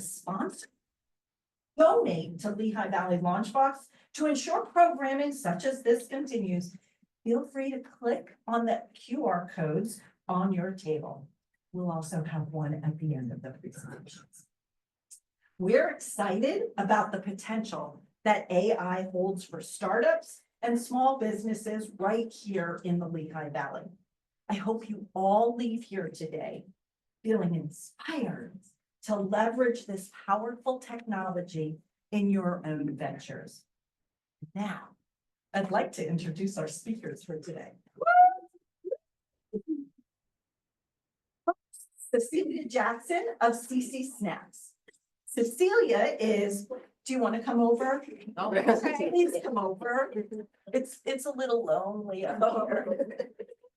sponsor, donate to Lehigh Valley LaunchBox to ensure programming such as this continues, feel free to click on the QR codes on your table. We'll also have one at the end of the presentations. We're excited about the potential that AI holds for startups and small businesses right here in the Lehigh Valley. I hope you all leave here today feeling inspired to leverage this powerful technology in your own ventures. Now, I'd like to introduce our speakers for today. Cecilia Jackson of CC Snacks. Cecilia is, do you want to come over? Oh, Okay, please come over. It's a little lonely up here.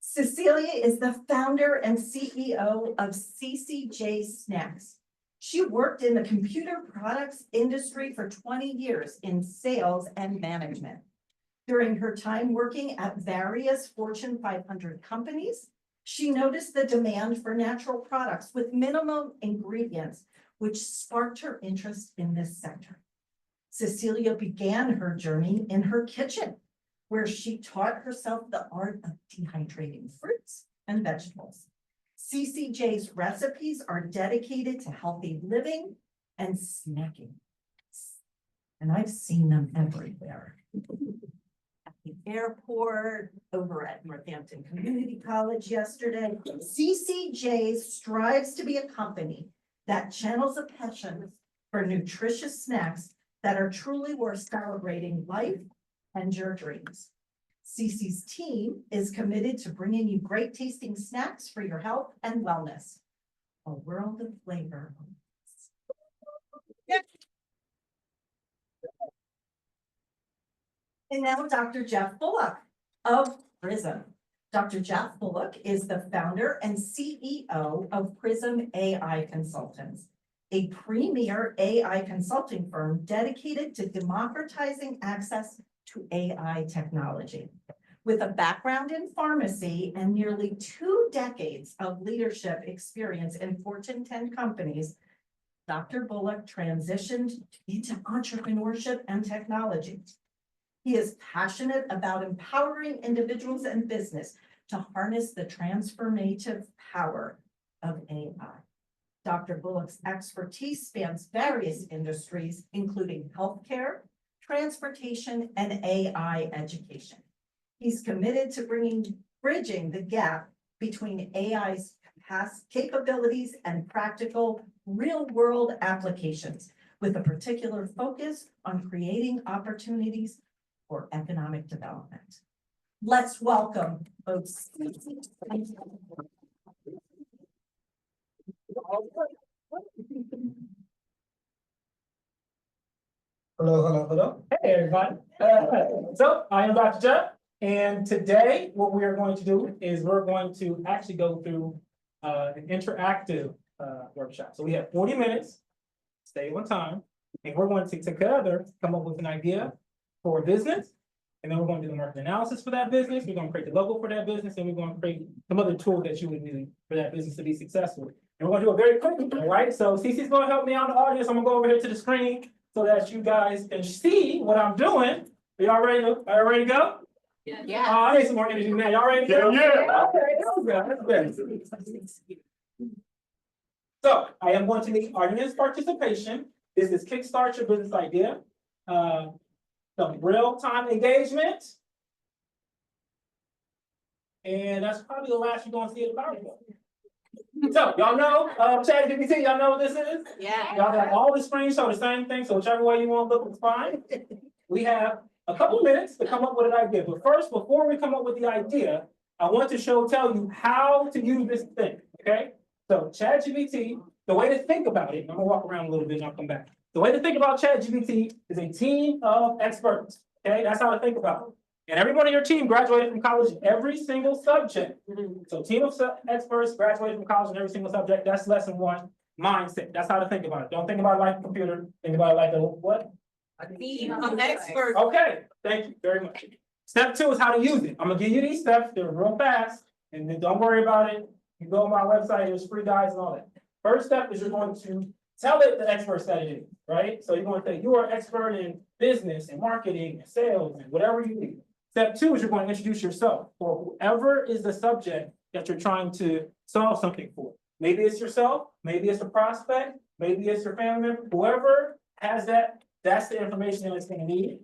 Cecilia is the founder and CEO of CCJ Snacks. She worked in the computer products industry for 20 years in sales and management. During her time working at various Fortune 500 companies, she noticed the demand for natural products with minimum ingredients, which sparked her interest in this sector. Cecilia began her journey in her kitchen, where she taught herself the art of dehydrating fruits and vegetables. CCJ's recipes are dedicated to healthy living and snacking. And I've seen them everywhere. At the airport, over at Northampton Community College yesterday. CCJ strives to be a company that channels a passion for nutritious snacks that are truly worth celebrating life and your dreams. CC's team is committed to bringing you great tasting snacks for your health and wellness. A world of flavor. Yeah. And now Dr. Jeff Bullock of Prism. Dr. Jeff Bullock is the founder and CEO of Prism AI Consultants, a premier AI consulting firm dedicated to democratizing access to AI technology. With a background in pharmacy and nearly 2 decades of leadership experience in Fortune 10 companies, Dr. Bullock transitioned into entrepreneurship and technology. He is passionate about empowering individuals and business to harness the transformative power of AI. Dr. Bullock's expertise spans various industries, including healthcare, transportation, and AI education. He's committed to bridging the gap between AI's capabilities and practical real-world applications, with a particular focus on creating opportunities for economic development. Let's welcome both. Hello. Hey, everybody. So I am Dr. Jeff, and today what we are going to do is we're going to actually go through an interactive workshop. So we have 40 minutes, stay on time, and we're going to together come up with an idea for a business, and then we're going to do the market analysis for that business. We're going to create the logo for that business, and we're going to create some other tool that you would need for that business to be successful. And we're going to do it very quickly, all right? So CC's going to help me out in the audience. I'm going to go over here to the screen so that you guys can see what I'm doing. Are y'all ready to go? Yeah. I need some more energy now. Y'all ready to go? Yeah. Okay, that's good. So I am going to need audience participation. This is Kickstart Your Business Idea. Some real-time engagement. And that's probably the last you're going to see of the PowerPoint. So y'all know ChatGPT, y'all know what this is? Yeah. Y'all have all the screens show the same thing, so whichever way you want to look is fine. We have a couple minutes to come up with an idea. But first, before we come up with the idea, I want to tell you how to use this thing. Okay? So ChatGPT, the way to think about it, I'm gonna walk around a little bit and I'll come back. The way to think about ChatGPT is a team of experts. Okay, that's how to think about it. And everyone on your team graduated from college in every single subject. So team of experts graduated from college in every single subject. That's lesson 1, mindset. That's how to think about it. Don't think about it like a computer. Think about it like a what? A team of experts. Okay, thank you very much. Step 2 is how to use it. I'm gonna give you these steps. They're real fast. And then don't worry about it. You go on my website, there's free guides and all that. First step is you're going to tell it the experts that it is, right? So you're going to say you are an expert in business and marketing and sales and whatever you need. Step two is you're going to introduce yourself for whoever is the subject that you're trying to solve something for. Maybe it's yourself, maybe it's a prospect, maybe it's your family member, whoever has that, that's the information that it's going to need.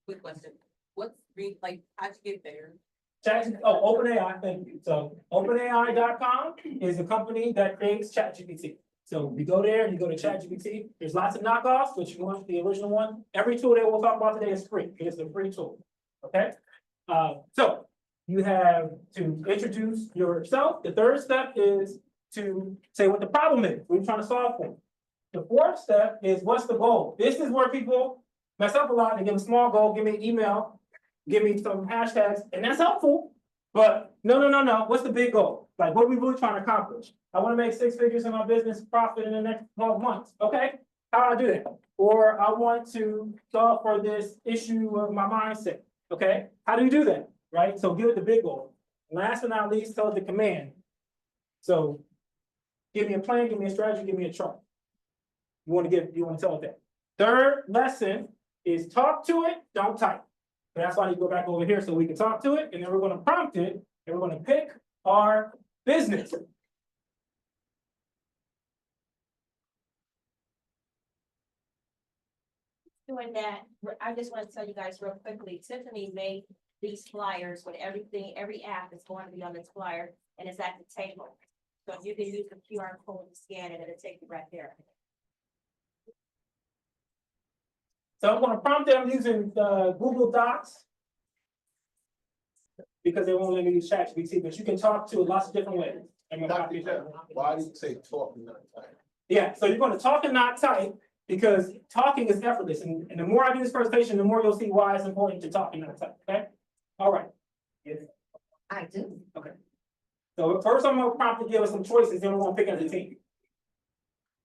Quick question, how'd you get there? OpenAI, thank you. So OpenAI.com is a company that creates ChatGPT. So you go there and you go to ChatGPT. There's lots of knockoffs, but you want the original one. Every tool that we'll talk about today is free. It's a free tool. Okay. So you have to introduce yourself. The third step is to say what the problem is. What you're trying to solve for. The fourth step is what's the goal. This is where people mess up a lot. They give a small goal, give me an email, give me some hashtags, and that's helpful. But no. What's the big goal? Like, what are we really trying to accomplish? I want to make 6 figures in my business profit in the next 12 months. Okay, how do I do that? Or I want to solve for this issue of my mindset. Okay, how do you do that? Right? So give it the big goal. Last but not least, tell it the command. So give me a plan, give me a strategy, give me a chart. You want to tell it that. Third lesson is talk to it, don't type. So that's why you go back over here so we can talk to it, and then we're going to prompt it, and we're going to pick our business. Doing that, I just want to tell you guys real quickly, Tiffany made these flyers with everything, every app is going to be on this flyer, and it's at the table. So you can use the QR code to scan it, and it'll take you right there. So I'm going to prompt it. I'm using Google Docs because they won't let me use ChatGPT, but you can talk to it lots of different ways. Why do you say talk and not type? Yeah, so you're going to talk and not type because talking is effortless. And the more I do this presentation, the more you'll see why it's important to talk and not type. Okay. All right. Yes. I do. Okay. So first I'm going to prompt to give us some choices, then we're going to pick as a team.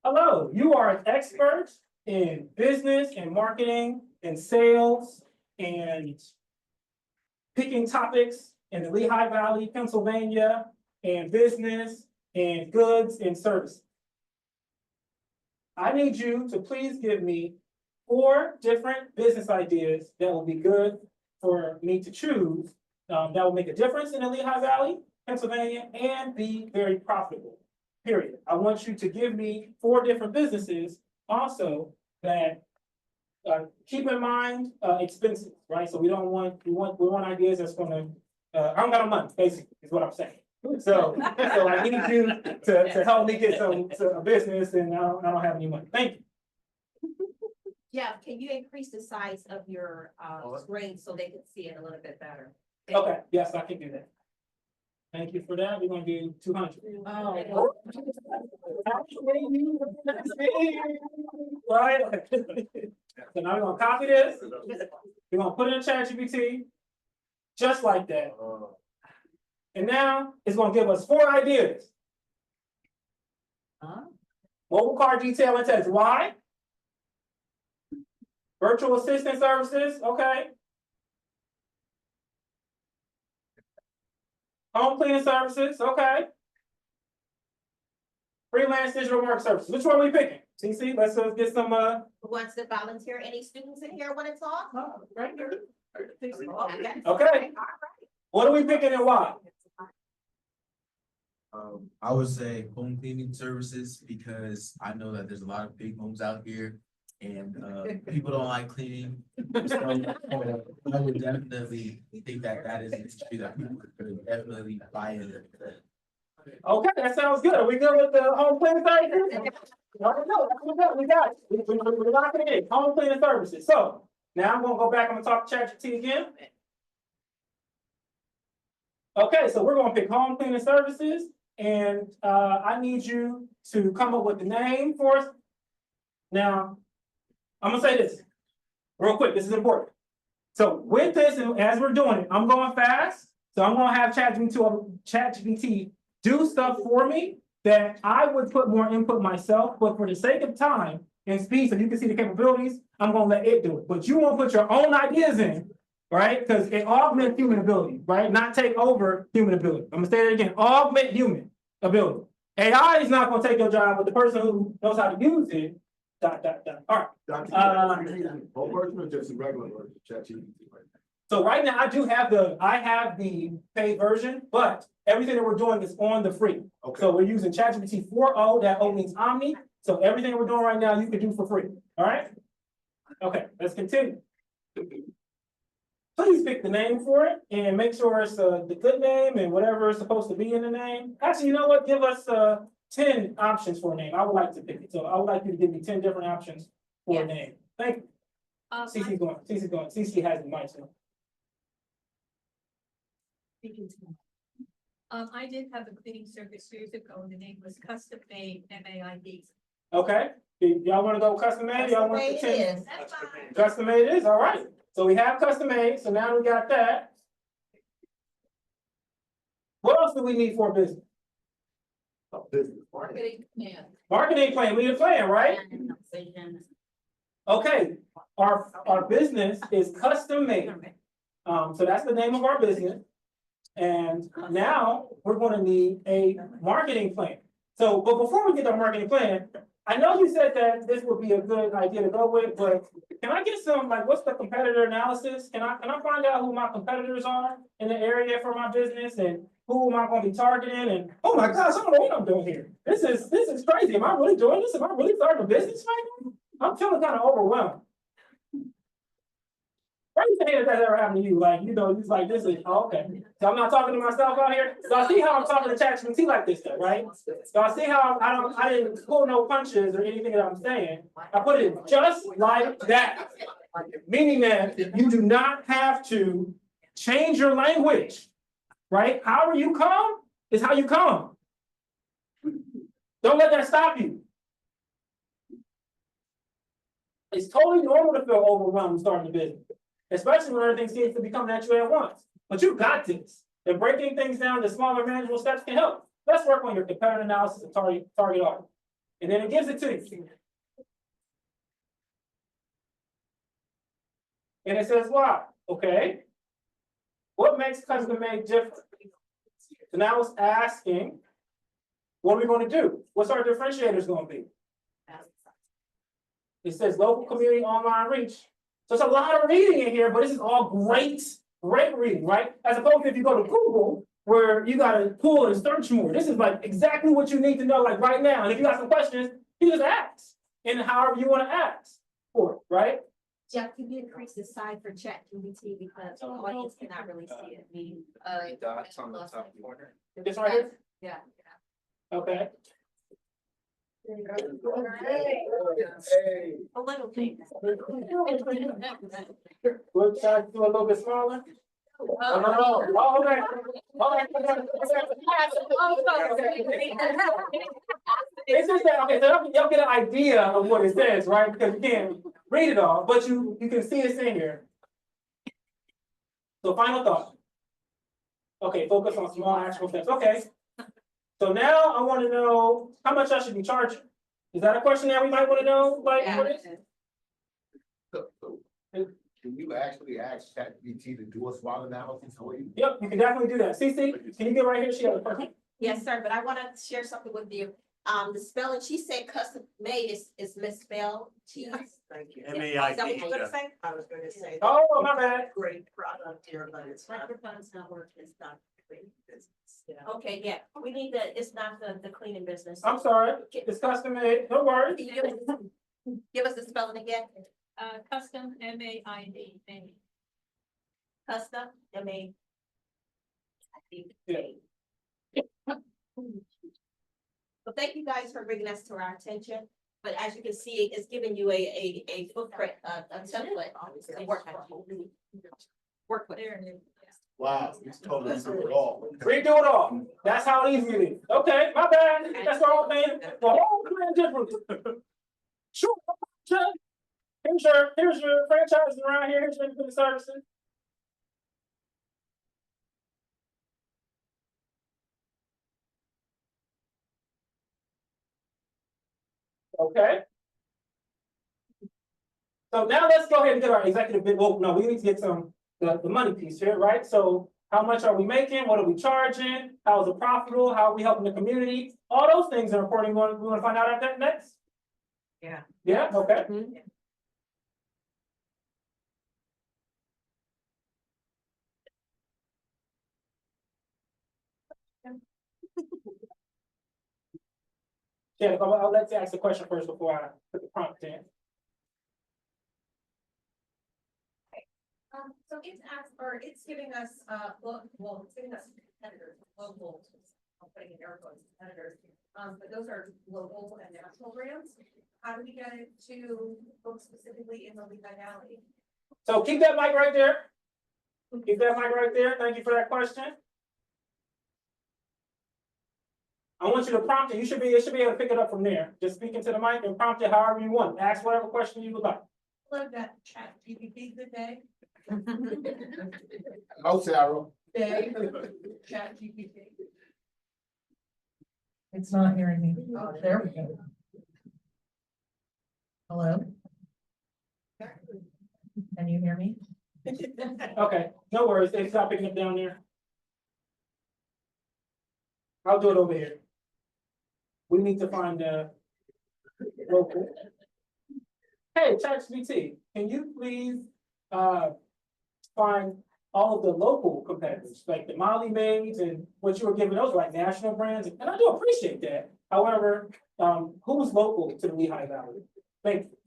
Hello, you are an expert in business and marketing and sales and picking topics in the Lehigh Valley, Pennsylvania, and business and goods and services. I need you to please give me 4 different business ideas that will be good for me to choose that will make a difference in the Lehigh Valley, Pennsylvania, and be very profitable, period. I want you to give me 4 different businesses also that keep in mind expenses, right? So we want ideas that's gonna, I don't got no money, basically, is what I'm saying. So I need you to help me get a business and I don't have any money. Thank you. Jeff, can you increase the size of your screen so they can see it a little bit better? Okay, yes, I can do that. Thank you for that. We're gonna do 200. Oh. Right? So now we're gonna copy this. We're gonna put it in ChatGPT, just like that. And now it's gonna give us 4 ideas. Mobile car detail and text. Why? Virtual assistant services, okay. Home cleaning services, okay. Freelance digital work services. Which one are we picking? CC, let's get some Who wants to volunteer? Any students in here want to talk? right here. Okay. Okay. What are we picking and why? I would say home cleaning services because I know that there's a lot of big homes out here and people don't like cleaning. So I would definitely think that that is an industry that people could definitely buy into. Okay, that sounds good. Are we good with the home cleaning services? We got it. We're locking it in. Home cleaning services. So now I'm gonna go back. I'm gonna talk to ChatGPT again. Okay, so we're gonna pick home cleaning services, and I need you to come up with the name for us. Now, I'm gonna say this real quick. This is important. So with this, and as we're doing it, I'm going fast. So I'm gonna have ChatGPT do stuff for me that I would put more input myself, but for the sake of time and speed, so you can see the capabilities, I'm gonna let it do it. But you won't put your own ideas in, right? Because it augments human ability, right? Not take over human ability. I'm gonna say that again, augment human ability. AI is not gonna take your job, but the person who knows how to use it, dot, dot, dot. All right. Whole version or just a regular version, ChatGPT right now? So right now I have the paid version, but everything that we're doing is on the free. Okay. So we're using ChatGPT 4.0, that O means Omni. So everything that we're doing right now, you can do for free. All right? Okay, let's continue. Please pick the name for it and make sure it's the good name and whatever is supposed to be in the name. Actually, you know what? Give us 10 options for a name. I would like to pick it. So I would like you to give me 10 different options for a name. Thank you. Cece's going. Cece has the mic. So. I did have a cleaning service years ago, and the name was Custom Made MAID. Okay. Y'all want to go custom made? Y'all want the 10? That's fine. Custom made it is, all right. So we have custom made, so now we got that. What else do we need for a business? A business. Marketing plan. Marketing plan, we need a plan, right? Okay, our business is custom made. So that's the name of our business. And now we're gonna need a marketing plan. So, but before we get the marketing plan, I know you said that this would be a good idea to go with, but can I get some, like, what's the competitor analysis? Can I find out who my competitors are in the area for my business and who am I gonna be targeting? And, oh my gosh, I don't know what I'm doing here. This is crazy. Am I really doing this? Am I really starting a business right now? I'm feeling kind of overwhelmed. Raise your hand if that's ever happened to you, like, you know, it's like, this is, okay. So I'm not talking to myself out here. So I see how I'm talking to ChatGPT like this stuff, right? So I see how I didn't pull no punches or anything that I'm saying. I put it just like that. Meaning that you do not have to change your language, right? However you come is how you come. Don't let that stop you. It's totally normal to feel overwhelmed starting a business. Especially when everything seems to be coming at you at once. But you got this. And breaking things down to smaller manageable steps can help. Let's work on your competitor analysis and target audience. And then it gives it to you. And it says, wow, okay. What makes custom made different? So now it's asking, what are we going to do? What's our differentiators going to be? It says local community online reach. So it's a lot of reading in here, but this is all great reading, right? As opposed to if you go to Google, where you got to pull and search more. This is like exactly what you need to know, like right now. And if you got some questions, you just ask. And however you want to ask for it, right? Jeff, can you increase the size for ChatGPT because the audience cannot really see it? Dots on the top corner. This right here? Yeah. Okay. A little thing. We'll try to do a little bit smaller. Oh, okay. It's just that, okay, so y'all get an idea of what it says, right? Because you can't read it all, but you can see it's in here. So final thought. Okay, focus on small actionable steps. Okay. So now I want to know how much I should be charging. Is that a question that we might want to know? Like, what is? Can you actually ask ChatGPT to do a SWOT analysis for you? Yep, you can definitely do that. Cece, can you get right here? She has a question. Yes, sir, but I want to share something with you. The spelling, she said custom made is misspelled. Thank you. Is that what you're gonna say? I was gonna say. Oh, my bad. Great product here, but it's not. Microphone's not working. It's not great business, yeah. Okay, yeah, we need it's not the cleaning business. I'm sorry. It's custom made. No worries. Can you give us the spelling again? Custom MAID, maybe. Custom, M-A. Yeah. Well, thank you guys for bringing us to our attention, but as you can see, it's giving you a footprint, a template to work with. Work with. There it is. Wow, it's totally do it all. Redo it all. That's how easy it is. Okay, my bad. That's the whole thing. The whole plan different. Sure. Here's your franchises around here. Here's your independent services. Okay. So now let's go ahead and get our executive bid. Well, no, we need to get the money piece here, right? So How much are we making? What are we charging? How is it profitable? How are we helping the community? All those things are important. We want to find out that next? Yeah. Yeah, okay. Yeah, I'll let you ask the question first before I put the prompt in. So it's asked, or it's giving us, it's giving us competitors, local, I'm putting in air quotes, competitors. But those are local and national brands. How do we get it to folks specifically in the Lehigh Valley? So keep that mic right there. Keep that mic right there. Thank you for that question. I want you to prompt it. It should be able to pick it up from there. Just speak into the mic and prompt it however you want. Ask whatever question you would like. Love that chat GPT good day. No, Sarah. Day, chat GPT. It's not hearing me. Oh, there we go. Hello? Can you hear me? Okay, no worries. It's not picking up down there. I'll do it over here. We need to find the local. Hey, ChatGPT, can you please find all of the local competitors, like the Molly Maids and what you were giving, those are like national brands, and I do appreciate that. However, who's local to the Lehigh Valley? Thank you.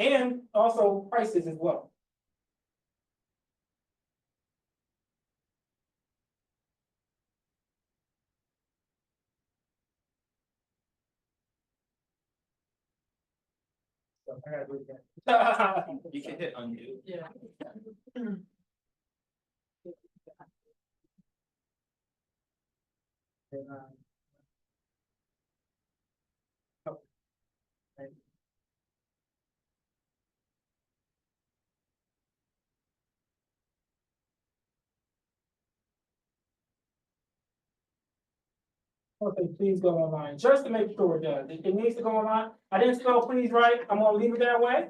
And also prices as well. So I gotta do it again. You can hit undo. Yeah. Okay, please go online, just to make sure it does. It needs to go online. I didn't spell please right. I'm gonna leave it that way.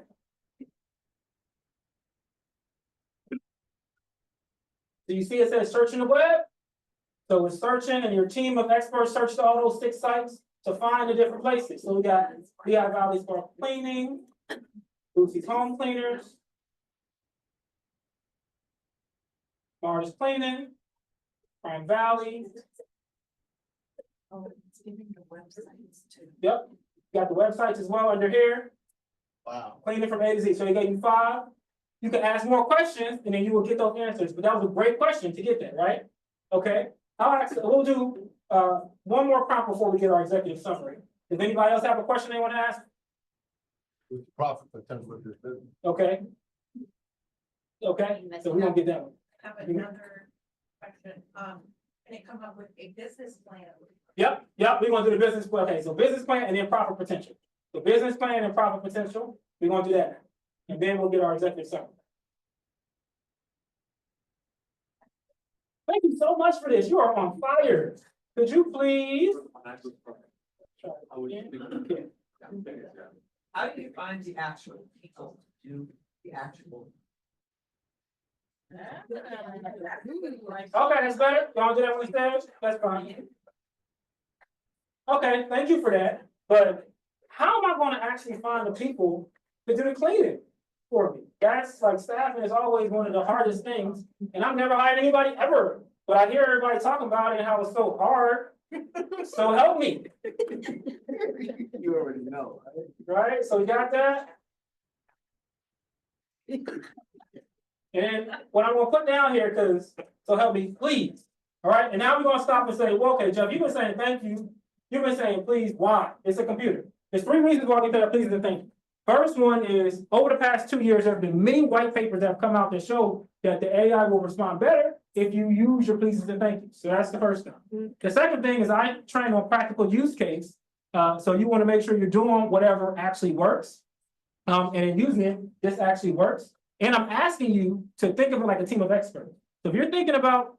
Do you see it says searching the web? So it's searching and your team of experts searched all those 6 sites to find the different places. So we got Lehigh Valley Spark Cleaning, Lucy's Home Cleaners, Mars Cleaning, Prime Valley. Oh, it's giving the websites too. Yep, got the websites as well under here. Wow. Cleaning from A to Z. So he gave you 5. You can ask more questions and then you will get those answers. But that was a great question to get that, right? Okay. We'll do one more prompt before we get our executive summary. Does anybody else have a question they want to ask? With profit potential with this business. Okay. Okay, so we're gonna get that one. I have another question. Can it come up with a business plan? Yep, we're gonna do the business plan. Okay, so business plan and then profit potential. The business plan and profit potential, we're gonna do that. And then we'll get our executive summary. Thank you so much for this. You are on fire. Could you please? How do you find the actual people to do the actual? Okay, that's better. You wanna do that one instead? That's fine. Okay, thank you for that. But how am I gonna actually find the people to do the cleaning for me? That's like staffing is always one of the hardest things, and I've never hired anybody ever. But I hear everybody talking about it and how it's so hard. So help me, You already know. right? So we got that. And what I'm gonna put down here, so help me, please. All right, and now we're gonna stop and say, well, okay, Jeff, you've been saying thank you. You've been saying please, why? It's a computer. There's 3 reasons why we say please and thank you. First one is, over the past 2 years, there have been many white papers that have come out that show that the AI will respond better if you use your pleases and thank yous. So that's the first thing. The second thing is I train on practical use case. So you want to make sure you're doing whatever actually works. And in using it, this actually works. And I'm asking you to think of it like a team of experts. So if you're thinking about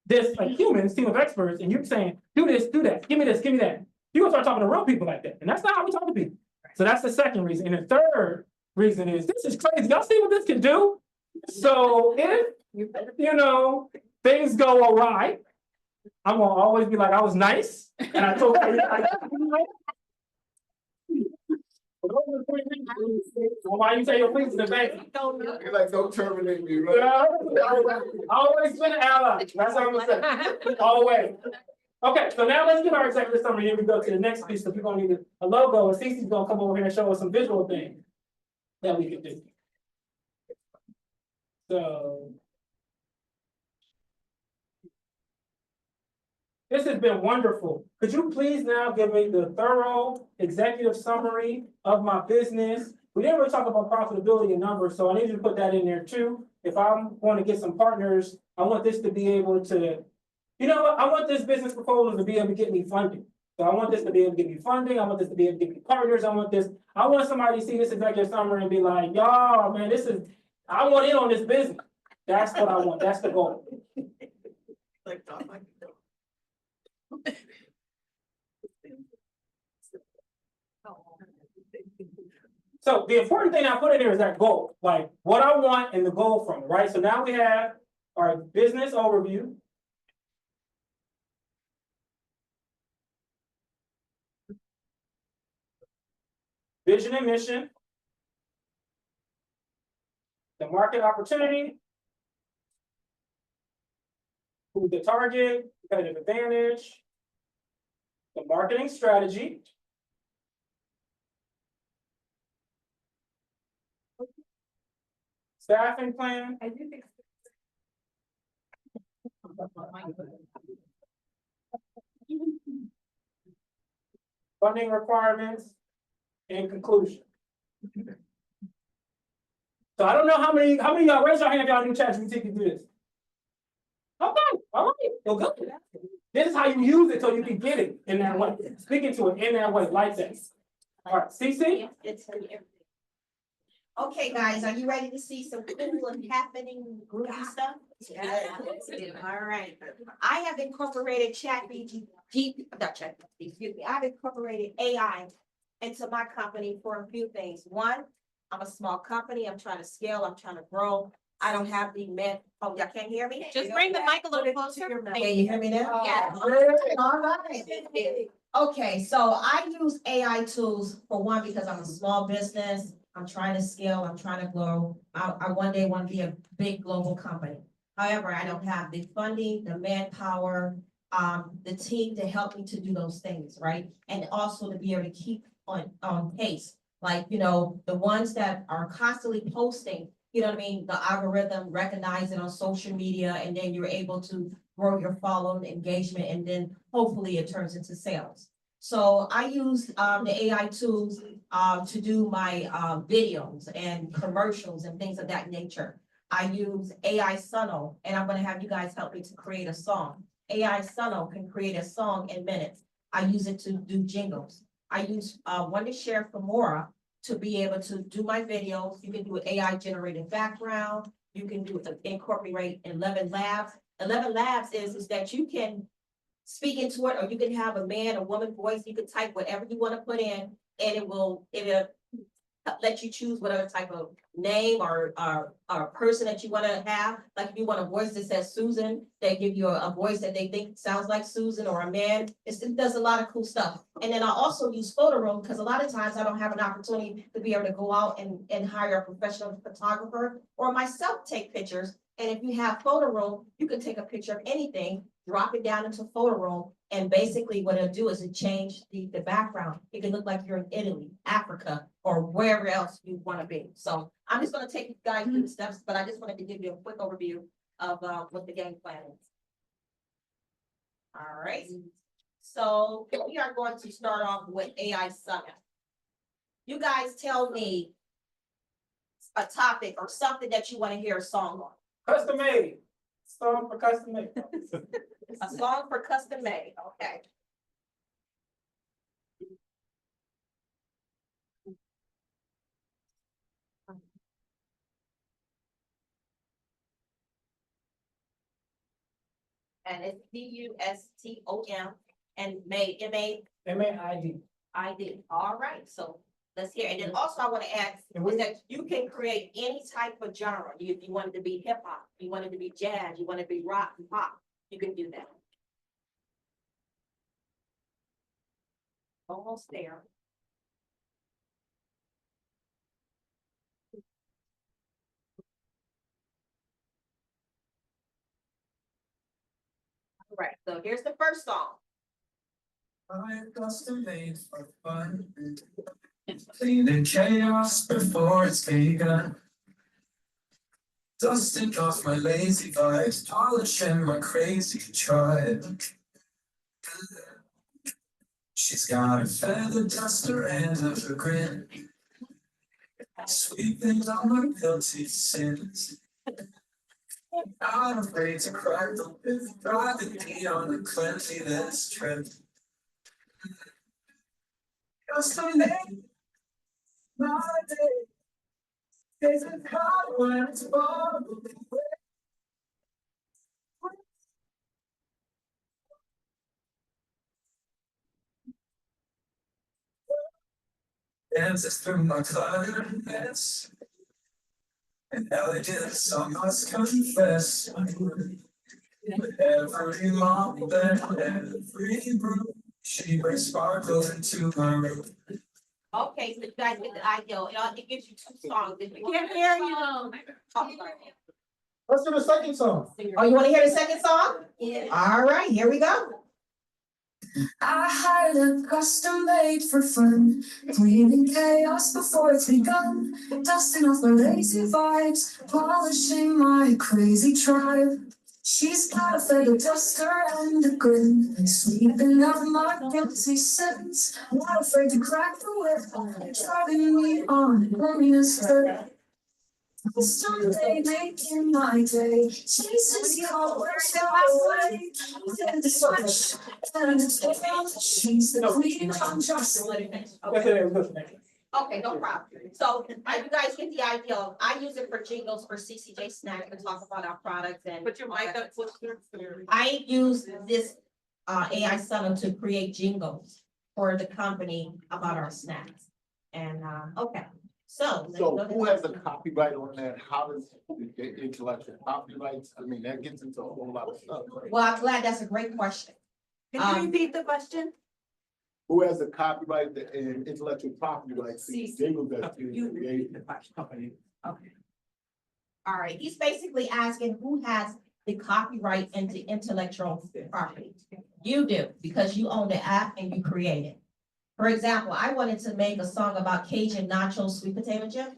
this like humans, team of experts, and you're saying, do this, do that, give me this, give me that, you're gonna start talking to real people like that. And that's not how we talk to people. So that's the second reason. And the third reason is, this is crazy. Y'all see what this can do? So if, things go awry, I'm gonna always be like, I was nice, and I told you. Why you say your please in the bank? You're like, don't terminate me, right? Yeah, always been an ally, that's what I'm gonna say, always. Okay, so now let's get our executive summary, here we go to the next piece, because we're gonna need a logo, and Cece's gonna come over here and show us some visual things that we can do. So. This has been wonderful. Could you please now give me the thorough executive summary of my business? We didn't really talk about profitability and numbers, so I need you to put that in there too. If I'm going to get some partners, I want this to be able to, you know what, I want this business proposal to be able to get me funding. So I want this to be able to get me funding, I want this to be able to get me partners, I want somebody to see this executive summary and be like, y'all, man, I want in on this business. That's what I want, that's the goal. Like, don't like. So the important thing I put in there is that goal, like what I want and the goal from it, right? So now we have our business overview. Vision and mission. The market opportunity. Who's the target, competitive advantage. The marketing strategy. Staffing plan. I do think. Funding requirements. And conclusion. So I don't know how many of y'all raise your hand if y'all do ChatGPT can do this. Okay, all right, well, good. This is how you use it so you can get it in that way. Speaking to it in that way, like this. All right, CC? Okay, guys, are you ready to see some cool and happening groovy stuff? All right. I have incorporated I've incorporated AI into my company for a few things. One, I'm a small company. I'm trying to scale. I'm trying to grow. I don't have the men. Oh, y'all can't hear me? Just bring the mic a little closer. Can you hear me now? Yeah. All right. Okay, so I use AI tools for one, because I'm a small business. I'm trying to scale, I'm trying to grow. I one day want to be a big global company. However, I don't have the funding, the manpower, the team to help me to do those things, right? And also to be able to keep on pace. Like, you know, the ones that are constantly posting, you know what I mean? The algorithm recognize it on social media, and then you're able to grow your following engagement, and then hopefully it turns into sales. So I use the AI tools to do my videos and commercials and things of that nature. I use AI Suno, and I'm gonna have you guys help me to create a song. AI Suno can create a song in minutes. I use it to do jingles. I use Wondershare Femora to be able to do my videos. You can do an AI generated background. You can do it, incorporate 11 Labs. 11 Labs is that you can speak into it, or you can have a man or woman voice. You can type whatever you want to put in, and it'll let you choose whatever type of name or person that you want to have. Like if you want a voice that says Susan, they give you a voice that they think sounds like Susan, or a man. It does a lot of cool stuff. And then I also use Photo Room, because a lot of times I don't have an opportunity to be able to go out and hire a professional photographer, or myself take pictures. And if you have Photo Room, you can take a picture of anything, drop it down into Photo Room, and basically what it'll do is it change the background. It can look like you're in Italy, Africa, or wherever else you want to be. So I'm just going to take you guys through the steps, but I just wanted to give you a quick overview of what the game plan is. All right. So we are going to start off with AI Summit. You guys tell me a topic or something that you want to hear a song on. Custom made. Song for custom made. A song for custom made, okay. And it's CUSTOM and made, MAID. MAID. ID. All right, so Let's hear. And then also I want to add And was we- that you can create any type of genre. You want it to be hip hop, you want it to be jazz, you want it to be rock and pop, you can do that. Almost there. All right, so here's the first song. I custom made for fun. Cleaning chaos before it's begun. Dusting off my lazy vibes, polishing my crazy tribe. She's got a feather duster and a grin. Sweeping all my guilty sins. Not afraid to crack the whip, driving me on a cleanliness trip. Custom made my day. Is it hard when it's far away? Dances through my cluttered mess. And elegance I must confess. With every moment, every brew, she brings sparkle into my room. Okay, so you guys get the idea. It gives you two songs. If you Can't hear you. Oh, sorry. Let's do the second song. Oh, you wanna hear the second song? Yeah. All right, here we go. I had a custom made for fun, cleaning chaos before it's begun, dusting off my lazy vibes, polishing my crazy tribe. She's got a feather duster and a grin, sweeping up my guilty sins. Not afraid to crack the whip, driving me on loneliness trip. Custom made, making my day, chases colors away. Then the switch, and it's down. She's the queen, I'm just letting it. Okay, no problem. So you guys get the idea. I use it for jingles for CCJ Snack to talk about our products and. Put your mic up, what's your? I use this AI Summon to create jingles for the company about our snacks. And okay, so. So who has the copyright on that? How does it get intellectual copyrights? I mean, that gets into a whole lot of stuff, right? Well, I'm glad that's a great question. Can you repeat the question? Who has the copyright and intellectual property rights to CC. jingle that's being You created? the company. Okay. All right, he's basically asking who has the copyright into intellectual property. You do, because you own the app and you create it. For example, I wanted to make a song about Cajun nacho sweet potato chips.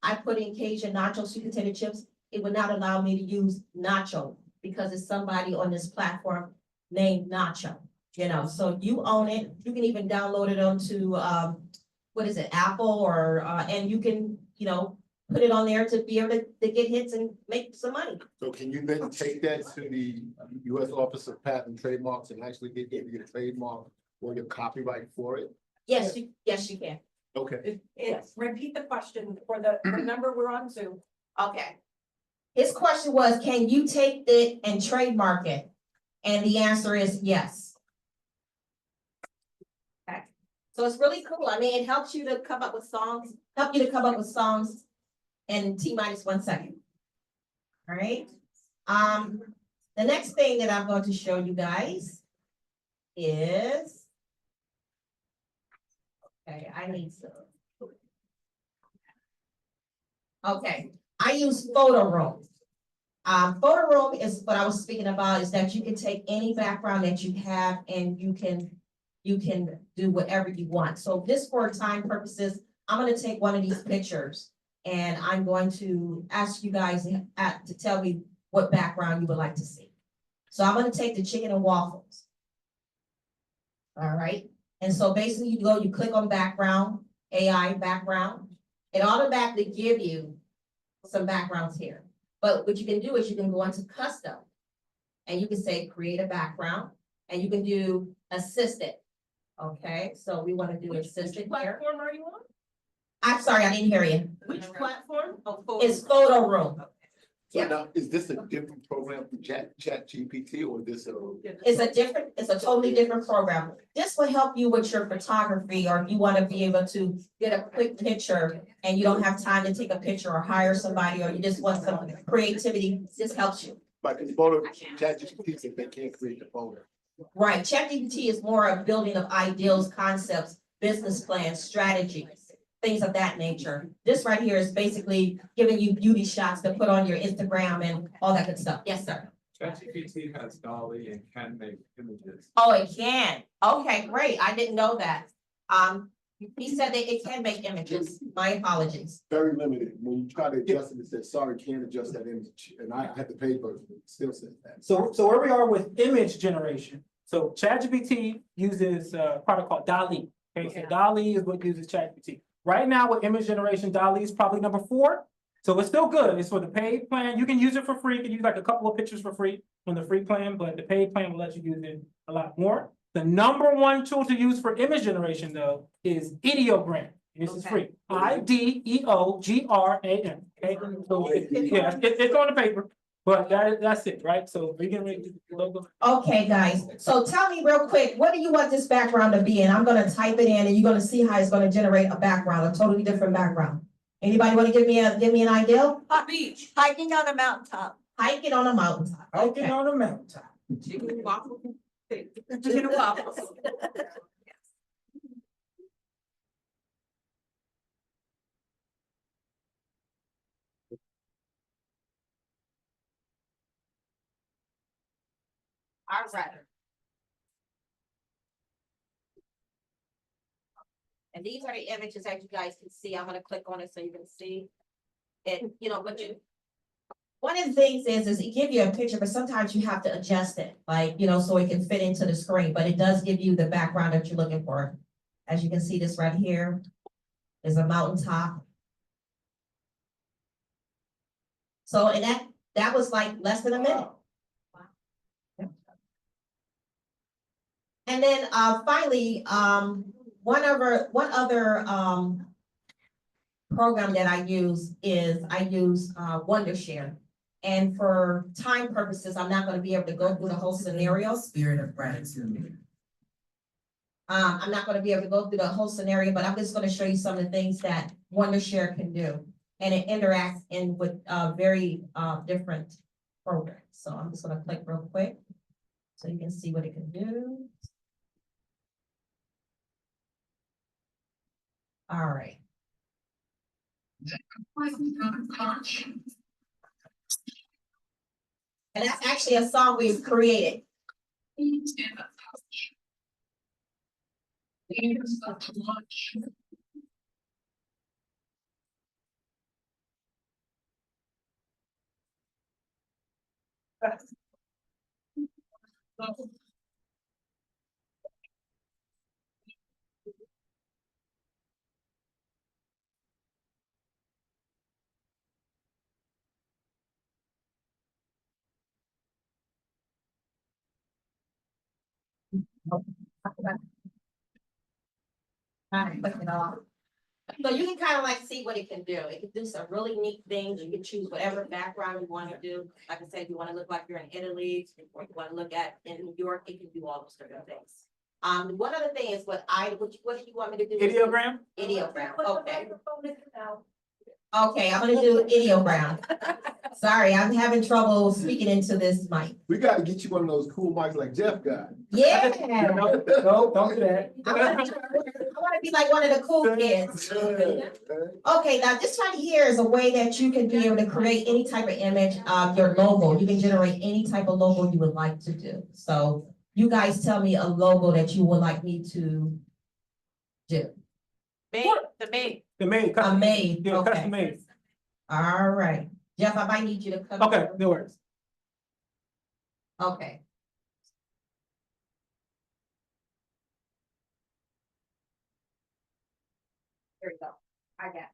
I put in Cajun nacho sweet potato chips. It would not allow me to use nacho because it's somebody on this platform named Nacho. You know, so you own it. You can even download it onto what is it, Apple or and you can, you know, put it on there to be able to get hits and make some money. So can you then take that to the U.S. Office of Patent and Trademarks and actually get your trademark or your copyright for it? Yes, you can. Okay. Yes, repeat the question for the number we're on Zoom. Okay. His question was, can you take it and trademark it? And the answer is yes. Okay. So it's really cool. I mean, it helps you to come up with songs, in T-minus 1 second. All right. The next thing that I'm going to show you guys is, okay, I need some. Okay, I use Photo Room. Photo Room is what I was speaking about, is that you can take any background that you have and you can do whatever you want. So this for time purposes, I'm gonna take one of these pictures and I'm going to ask you guys to tell me what background you would like to see. So I'm gonna take the chicken and waffles. All right, and so basically you click on background, AI background. It automatically give you some backgrounds here. But what you can do is you can go into custom and you can say create a background and you can do assistant. Okay, so we want to do assistant here. Platform are you on? I'm sorry, I didn't hear you. Which platform? Oh, It's Photo Room. So now, is this a different program from Chat GPT or this a? It's a totally different program. This will help you with your photography, or if you want to be able to get a quick picture and you don't have time to take a picture or hire somebody, or you just want some creativity, this helps you. But the photo, Chat GPT said they can't create the photo. Right, ChatGPT is more a building of ideals, concepts, business plans, strategies, things of that nature. This right here is basically giving you beauty shots to put on your Instagram and all that good stuff. Yes, sir. ChatGPT has Dolly and can make images. Oh, it can. Okay, great. I didn't know that. He said that it can make images. My apologies. Very limited. When you try to adjust it, it says, sorry, can't adjust that image. And I had to pay for it, but it still says that. So where we are with image generation. So ChatGPT uses a product called DALL-E. Okay, so DALL-E is what uses ChatGPT. Right now with image generation, DALL-E is probably number 4. So it's still good. It's for the paid plan. You can use it for free. You can use like a couple of pictures for free on the free plan, but the paid plan will let you use it a lot more. The number 1 tool to use for image generation though is ideogram. This is free. IDEOGRAM. Okay, so it's on the paper, but that's it, right? So we can read the logo. Okay, guys. So tell me real quick, what do you want this background to be in? I'm gonna type it in and you're gonna see how it's gonna generate a background, a totally different background. Anybody want to give me an idea? Beach, hiking on a mountaintop. Hiking on a mountaintop. Hiking Okay. on a mountaintop. Chicken waffle. Chicken and waffles. All right. And these are the images that you guys can see. I'm gonna click on it so you can see. And one of the things is it give you a picture, but sometimes you have to adjust it, like, so it can fit into the screen, but it does give you the background that you're looking for. As you can see, this right here is a mountaintop. So, and that was like less than a minute. And then, finally, one other program that I use is Wondershare. And for time purposes, I'm not gonna be able to go through the whole scenario. Spirit of gratitude. I'm not gonna be able to go through the whole scenario, but I'm just gonna show you some of the things that Wondershare can do. And it interacts with very different programs. So I'm just gonna click real quick so you can see what it can do. All right. And that's actually a song we've created. So you can kind of like see what it can do. It can do some really neat things. You can choose whatever background you want to do. Like I said, you want to look like you're in Italy, or you want to look at in New York, it can do all those different things. One other thing is what do you want me to do? Ideogram? Ideogram, okay. Okay, I'm gonna do ideogram. Sorry, I'm having trouble speaking into this mic. We gotta get you one of those cool mics like Jeff got. Yeah. No, don't do that. I wanna be like one of the cool kids. Okay, now this right here is a way that you can be able to create any type of image of your logo. You can generate any type of logo you would like to do. So you guys tell me a logo that you would like me to do. The maid. A maid, Yeah, okay. custom made. All right. Jeff, I might need you to come. Okay, no worries. Okay. Here we go. I got it.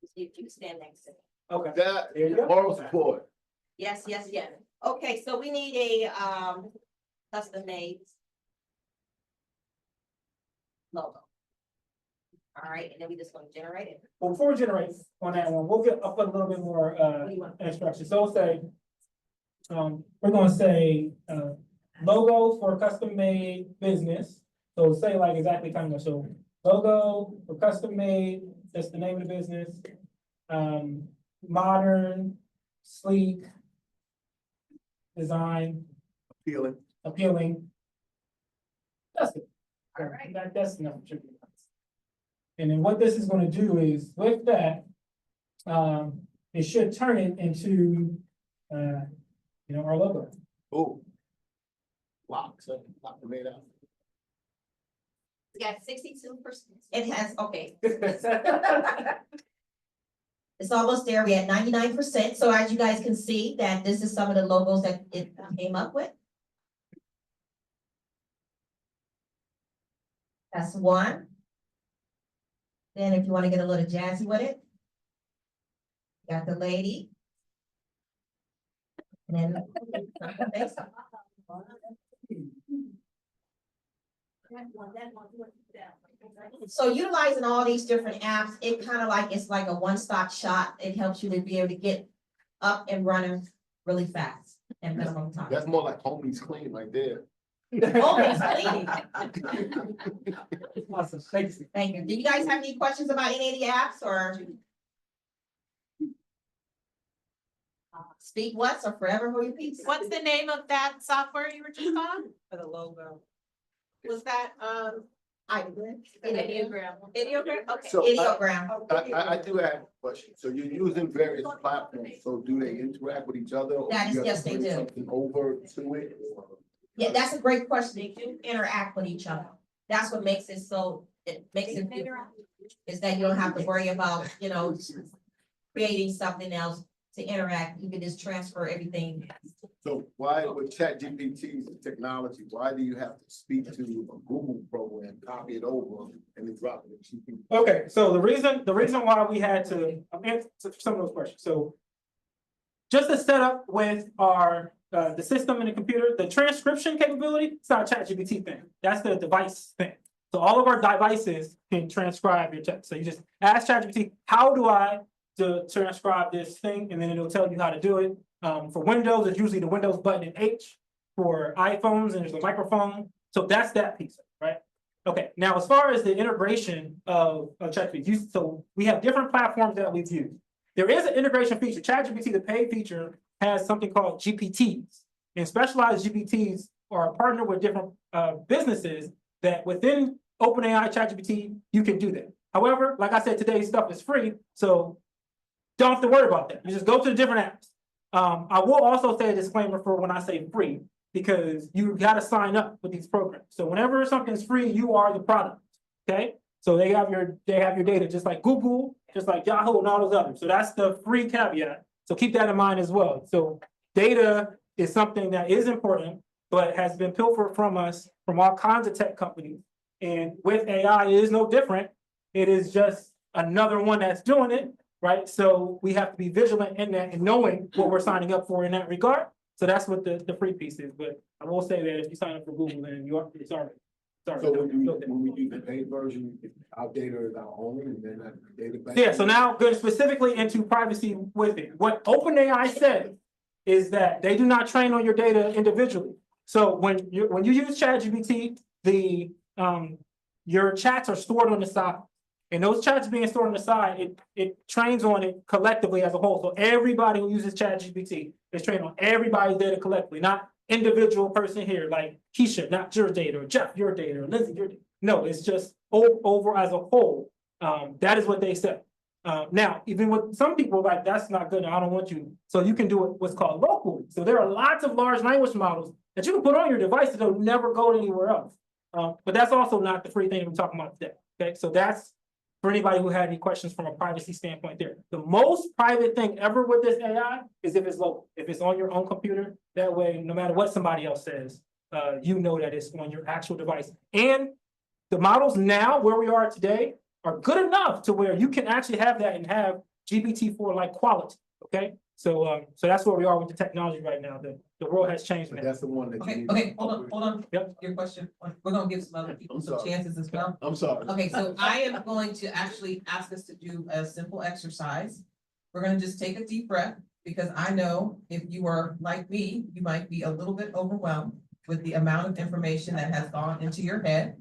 Just need you to stand next to me. Okay. That, There you go. moral support. Yes, yes, yes. Okay, so we need a custom made logo. All All right, and then we just gonna generate it. Well, before we generate on that one, I'll put a little bit more, What do you want? instructions. So we'll say, we're gonna say, logo for custom made business. So say like exactly kind of, so logo for custom made, that's the name of the business. Modern, sleek, design, appealing. That's it. All right. That's enough. And then what this is gonna do is with that, it should turn it into, our logo. Oh. Lock made out. We got 62%. It has, okay. It's almost there. We had 99%. So as you guys can see that this is some of the logos that it came up with. That's one. Then if you want to get a little jazzy with it. Got the lady. And then. So utilizing all these different apps, it kind of like, it's like a one-stop shop. It helps you to be able to get up and running really fast and minimum time. That's more like homies clean right there. Always clean. Awesome, thanks. Thank you. Do you guys have any questions about any of the apps or? Speak once or forever hold your peace. What's the name of that software you were just on? For the logo. Was that, Ideogram. Ideogram? Okay. So Ideogram. I do have a question. So you're using various platforms, so do they interact with each other? Or That is- you have yes, to they bring do. Something over to it? Or- Yeah, that's a great question. They do interact with each other. That's what makes it so, it makes it, is that you don't have to worry about, creating something else to interact. You can just transfer everything. So why with ChatGPT's technology, why do you have to speak to a Google program, copy it over and then drop it in GPT? Okay, so the reason why we had to answer some of those questions, so. Just to set up with our, the system in the computer, the transcription capability, it's not a ChatGPT thing, that's the device thing. So all of our devices can transcribe your text, so you just ask ChatGPT, how do I transcribe this thing, and then it'll tell you how to do it. For Windows, it's usually the Windows button in H. For iPhones, and there's a microphone, so that's that piece, right? Okay, now as far as the integration of ChatGPT, so we have different platforms that we've used. There is an integration feature. ChatGPT, the paid feature, has something called GPTs. And specialized GPTs are partnered with different businesses that within OpenAI ChatGPT, you can do that. However, like I said, today's stuff is free, so don't have to worry about that. You just go to the different apps. I will also say a disclaimer for when I say free, because you got to sign up with these programs. So whenever something's free, you are the product. Okay, so they have your data, just like Google, just like Yahoo, and all those others. So that's the free caveat. So keep that in mind as well. So data is something that is important, but has been pilfered from us from all kinds of tech companies. And with AI, it is no different. It is just another one that's doing it. Right, so we have to be vigilant in that and knowing what we're signing up for in that regard. So that's what the free piece is. But I will say that if you sign up for Google, then you are sorry. So when we use the paid version, our data is our own, and then that data. Yeah. So now going specifically into privacy with it, what OpenAI said is that they do not train on your data individually. So when you use ChatGPT, your chats are stored on the side. And those chats being stored on the side, it trains on it collectively as a whole. So everybody who uses ChatGPT is trained on everybody's data collectively, not individual person here, like Keisha, not your data, or Jeff, your data, or Lindsay, your data. No, it's just over as a whole. That is what they said. Now, even with some people, like, that's not good, I don't want you. So you can do what's called locally. So there are lots of large language models that you can put on your device that will never go anywhere else. But that's also not the free thing we're talking about today. Okay, so that's for anybody who had any questions from a privacy standpoint there. The most private thing ever with this AI is if it's local, if it's on your own computer. That way, no matter what somebody else says, you know that it's on your actual device. And the models now, where we are today, are good enough to where you can actually have that and have GPT-4 like quality, okay? So that's where we are with the technology right now. The the world has changed But now. that's the one that you Okay, need. okay, hold on. Yep. Your question, we're gonna give some other people I'm some sorry. chances as well. I'm sorry. Okay, so I am going to actually ask us to do a simple exercise. We're gonna just take a deep breath, because I know if you are like me, you might be a little bit overwhelmed with the amount of information that has gone into your head.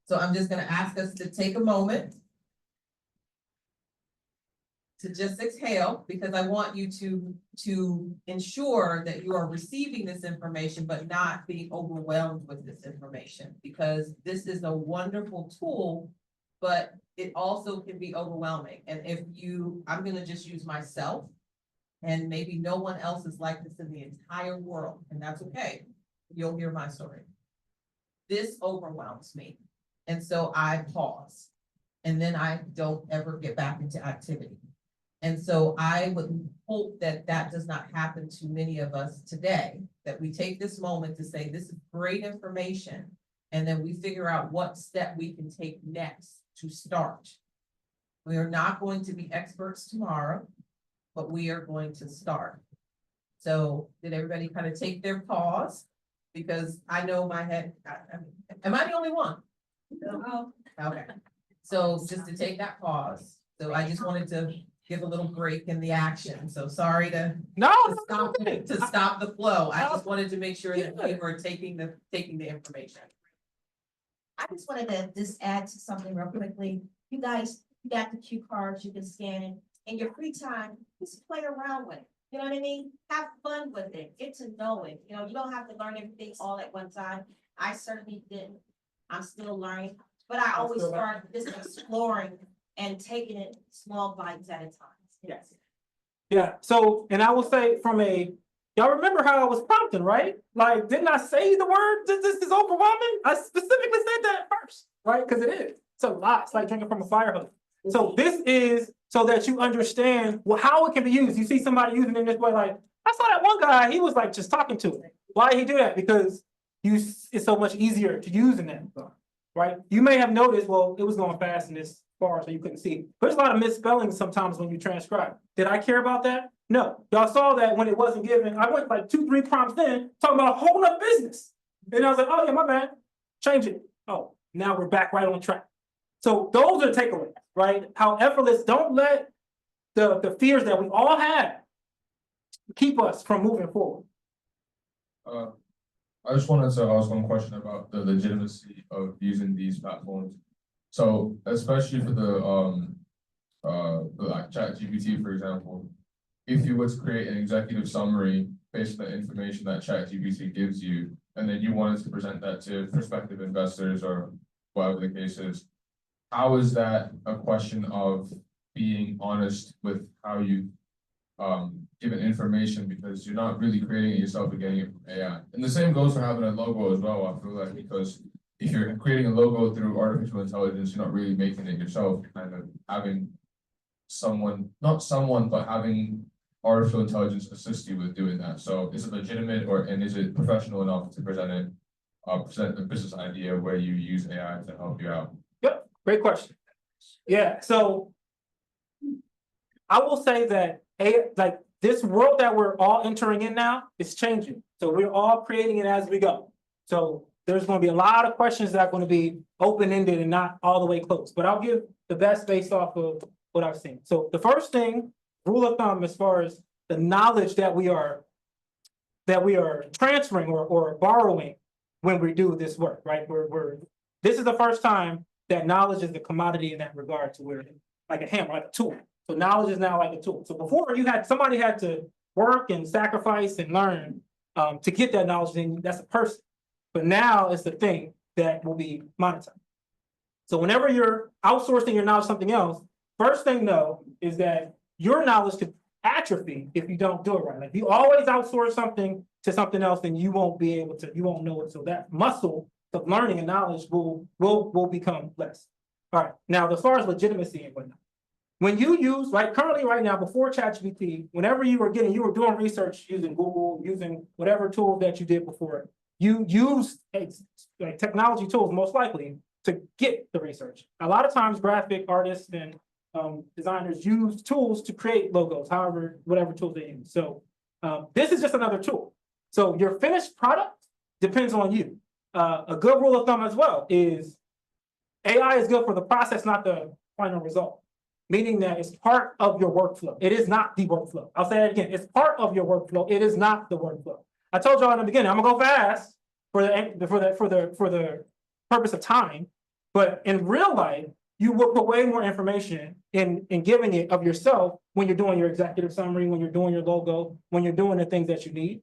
So I'm just gonna ask us to take a moment to just exhale, because I want you to ensure that you are receiving this information, but not being overwhelmed with this information, because this is a wonderful tool, but it also can be overwhelming. And if you, I'm gonna just use myself, and maybe no one else is like this in the entire world, and that's okay. You'll hear my story. This overwhelms me. And so I pause, and then I don't ever get back into activity. And so I would hope that that does not happen to many of us today, that we take this moment to say, this is great information, and then we figure out what step we can take next to start. We are not going to be experts tomorrow, but we are going to start. So did everybody kind of take their pause? Because I know my head, am I the only one? No. Okay, so just to take that pause. So I just wanted to give a little break in the action. So sorry to stop the flow. I just wanted to make sure that we were taking the information. I just wanted to just add to something real quickly. You guys, you got the cue cards, you can scan it. In your free time, just play around with it. You know what I mean? Have fun with it. Get to know it. You know, you don't have to learn everything all at one time. I certainly didn't. I'm still learning, but I always start just exploring and taking it small bites at a time. Yes. Yeah, so, and I will say y'all remember how I was prompting, right? Like, didn't I say the word, this is overwhelming? I specifically said that first, right? Because it is. It's a lot. It's like drinking from a fire hose. So this is so that you understand how it can be used. You see somebody using it in this way, like, I saw that one guy, he was like just talking to it. Why did he do that? Because it's so much easier to use in that, right? You may have noticed, well, it was going fast in this far, so you couldn't see. There's a lot of misspellings sometimes when you transcribe. Did I care about that? No. Y'all saw that when it wasn't given. I went like 2-3 prompts in, talking about a whole nother business. And I was like, oh yeah, my bad. Change it. Oh, now we're back right on track. So those are takeaways, right? How effortless, don't let the fears that we all have keep us from moving forward. I just wanted to ask one question about the legitimacy of using these platforms. So especially for the like ChatGPT, for example, if you were to create an executive summary based on the information that ChatGPT gives you, and then you wanted to present that to prospective investors or whatever the case is, how is that a question of being honest with how you given information, because you're not really creating it yourself, you're getting it from AI. And the same goes for having a logo as well, I feel like, because if you're creating a logo through artificial intelligence, you're not really making it yourself, you're kind of having but having artificial intelligence assist you with doing that. So is it legitimate and is it professional enough to present a business idea where you use AI to help you out? Yep, great question. Yeah, so I will say that like this world that we're all entering in now is changing. So we're all creating it as we go. So there's going to be a lot of questions that are going to be open-ended and not all the way closed. But I'll give the best based off of what I've seen. So the first thing, rule of thumb, as far as the knowledge that we are transferring or borrowing when we do this work, right? This is the first time that knowledge is the commodity in that regard, to where like a hammer, like a tool. So knowledge is now like a tool. So before somebody had to work and sacrifice and learn to get that knowledge, then that's a person. But now it's the thing that will be monetized. So whenever you're outsourcing your knowledge to something else, first thing though is that your knowledge could atrophy if you don't do it right. Like if you always outsource something to something else, then you won't know it. So that muscle of learning and knowledge will become less. All right. Now, as far as legitimacy and whatnot, when you use, currently right now, before ChatGPT, whenever you were doing research using Google, using whatever tool that you did before, you use technology tools most likely to get the research. A lot of times graphic artists and designers use tools to create logos, whatever tools they use. So this is just another tool. So your finished product depends on you. A good rule of thumb as well is AI is good for the process, not the final result. Meaning that it's part of your workflow. It is not the workflow. I'll say it again. It's part of your workflow. It is not the workflow. I told y'all in the beginning, I'm gonna go fast for the purpose of time. But in real life, you will put way more information in giving it of yourself when you're doing your executive summary, when you're doing your logo, when you're doing the things that you need.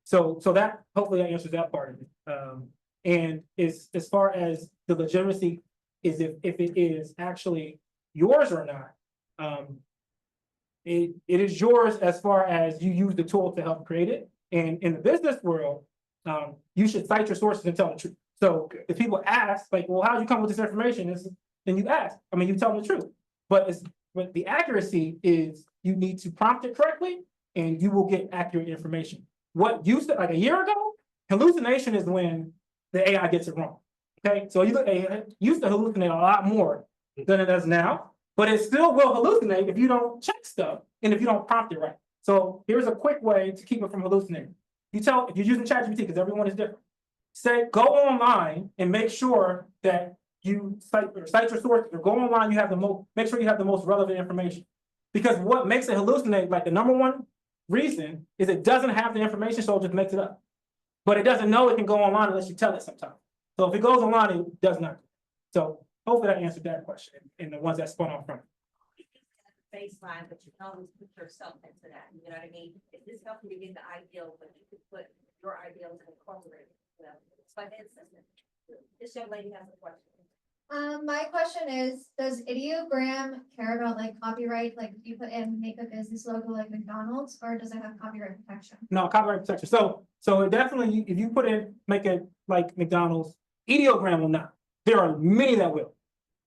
So that hopefully that answers that part of it. And as far as the legitimacy is if it is actually yours or not, it is yours as far as you use the tool to help create it. And in the business world, you should cite your sources and tell the truth. So if people ask, like, well, how did you come with this information? Then you ask. I mean, you tell them the truth. But the accuracy is you need to prompt it correctly, and you will get accurate information. What used to, like a year ago, hallucination is when the AI gets it wrong. Okay, so it used to hallucinate a lot more than it does now, but it still will hallucinate if you don't check stuff and if you don't prompt it right. So here's a quick way to keep it from hallucinating. If you're using ChatGPT, because everyone is different, say go online and make sure that you cite your sources, or go online, make sure you have the most relevant information. Because what makes it hallucinate, like the number one reason, is it doesn't have the information, so it just makes it up. But it doesn't know it can go online unless you tell it sometimes. So if it goes online, it does not. So hopefully that answered that question and the ones that spun off from it. Baseline, but you can always put yourself into that, you know what I mean? If this helping you get the ideal, but you could put your ideals and incorporate it, you know, it's like it's this young lady has a question. My question is, does Ideogram care about like copyright? Like if you put in make a business logo like McDonald's, or does it have copyright protection? No, copyright protection. So it definitely, if you put in, make it like McDonald's, Ideogram will not. There are many that will.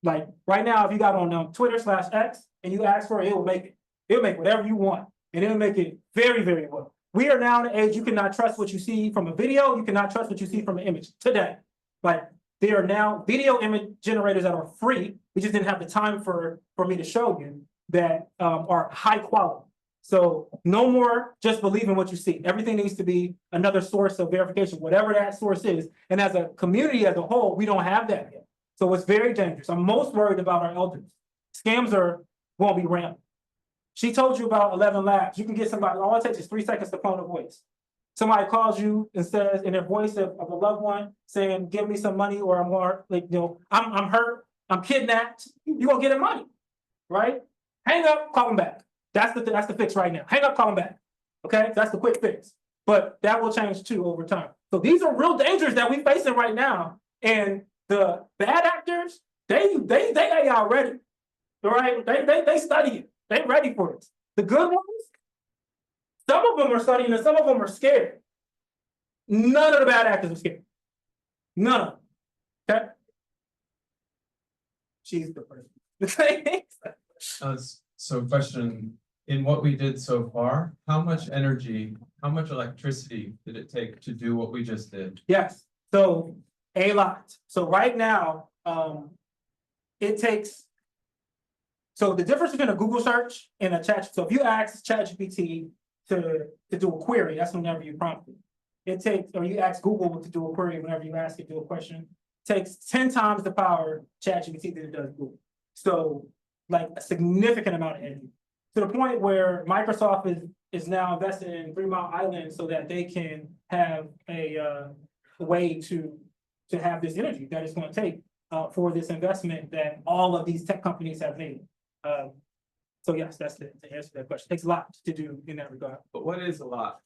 Like right now, if you got on Twitter/X and you ask for it, it will make it. It'll make whatever you want, and it'll make it very, very well. We are now in an age you cannot trust what you see from a video. You cannot trust what you see from an image today. Like there are now video image generators that are free. We just didn't have the time for me to show you that are high quality. So no more just believing what you see. Everything needs to be another source of verification, whatever that source is. And as a community as a whole, we don't have that yet. So it's very dangerous. I'm most worried about our elders. Scams won't be rampant. She told you about 11 labs. You can get somebody, all it takes is 3 seconds to clone a voice. Somebody calls you and says in their voice of a loved one saying, give me some money or I'm more like, I'm hurt, I'm kidnapped. You're gonna get him money, right? Hang up, call him back. That's the fix right now. Hang up, call him back. Okay, that's the quick fix. But that will change too over time. So these are real dangers that we're facing right now. And the bad actors, they AI ready. All right, they study it. They ready for this. The good ones, some of them are studying and some of them are scared. None of the bad actors are scared. None of them. Okay. She's the person. So question, in what we did so far, how much energy, how much electricity did it take to do what we just did? Yes, so a lot. So right now, it takes, so the difference between a Google search and a chat, so if you ask ChatGPT to do a query, that's whenever you prompt it. It takes, or you ask Google to do a query whenever you ask it to do a question, it takes 10 times the power ChatGPT than it does Google. So like a significant amount of energy. To the point where Microsoft is now invested in 3 Mile Island so that they can have a way to have this energy that it's going to take for this investment that all of these tech companies have made. So yes, that's the answer to that question. It takes a lot to do in that regard. But what is a lot?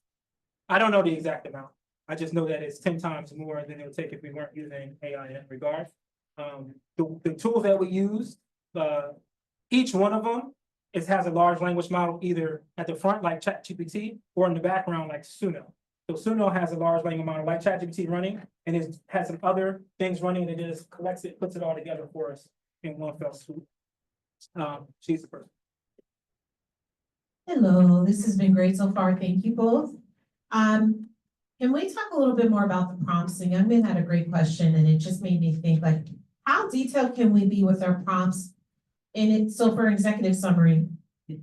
I don't know the exact amount. I just know that it's 10 times more than it would take if we weren't using AI in that regard. The tools that we use, each one of them has a large language model either at the front like ChatGPT or in the background like Suno. So Suno has a large language model like ChatGPT running, and it has some other things running, and it just collects it, puts it all together for us in one fell swoop. She's the person. Hello, this has been great so far. Thank you both. Can we talk a little bit more about the prompts? The young man had a great question, and it just made me think, like, how detailed can we be with our prompts? And so for executive summary,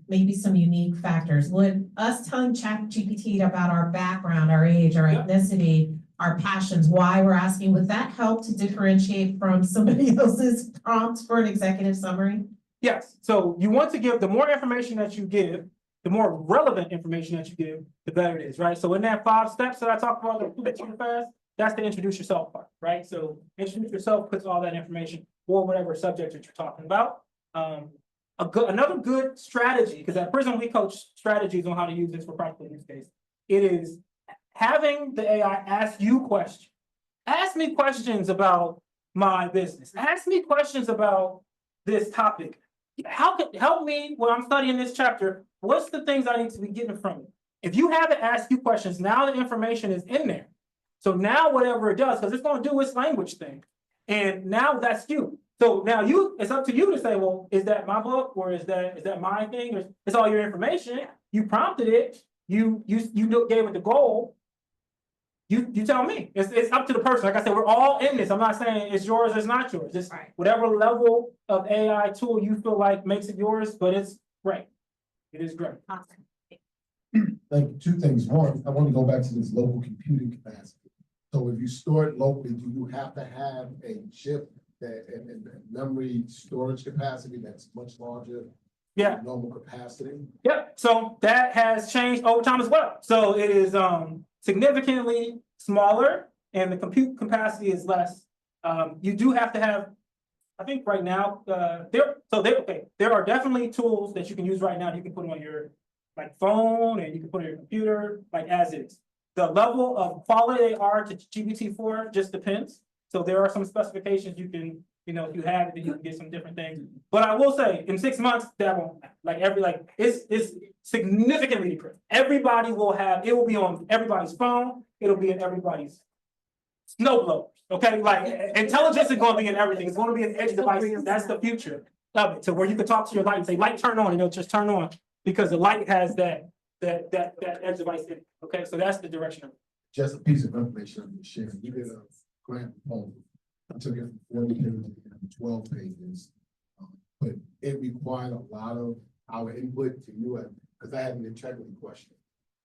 maybe some unique factors. Would us telling ChatGPT about our background, our age, our ethnicity, our passions, why we're asking, would that help to differentiate from somebody else's prompts for an executive summary? Yes, so you want to give, the more information that you give, the more relevant information that you give, the better it is, right? So in that 5 steps that I talked about, like, too fast, that's the introduce yourself part, right? So introduce yourself, puts all that information or whatever subject that you're talking about. Another good strategy, because at Prism we coach strategies on how to use this for practical use case. It is having the AI ask you questions. Ask me questions about my business. Ask me questions about this topic. How could help me when I'm studying this chapter? What's the things I need to be getting from it? If you have it ask you questions, now the information is in there. So now whatever it does, because it's going to do its language thing, and now that's you. So now it's up to you to say, well, is that my book or is that my thing? Or it's all your information. You prompted it. You gave it the goal. You tell me. It's up to the person. Like I said, we're all in this. I'm not saying it's yours or it's not yours. It's whatever level of AI tool you feel like makes it yours, but it's great. It is great. Like 2 things. One, I want to go back to this local computing capacity. So if you store it locally, do you have to have a chip that and memory storage capacity that's much larger? Yeah. Than normal capacity. Yep. So that has changed over time as well. So it is significantly smaller and the compute capacity is less. You do have to have, I think right now, there are definitely tools that you can use right now that you can put on your phone and you can put on your computer as is. The level of quality they are to GPT-4 just depends. So there are some specifications you can, if you have it, then you can get some different things. But I will say, in 6 months, that won't it's significantly decreased. Everybody will have, it will be on everybody's phone. It'll be in everybody's snowblowers. Okay, intelligence is going to be in everything. It's going to be an edge device. That's the future of it. So where you can talk to your light and say, "Light, turn on," and it'll just turn on because the light has that edge device in it. Okay, so that's the direction of it. Just a piece of information I'm sharing. We did a grant proposal. I took it from 40 pages to 12 pages. But it required a lot of our input to you because I had an integrity question.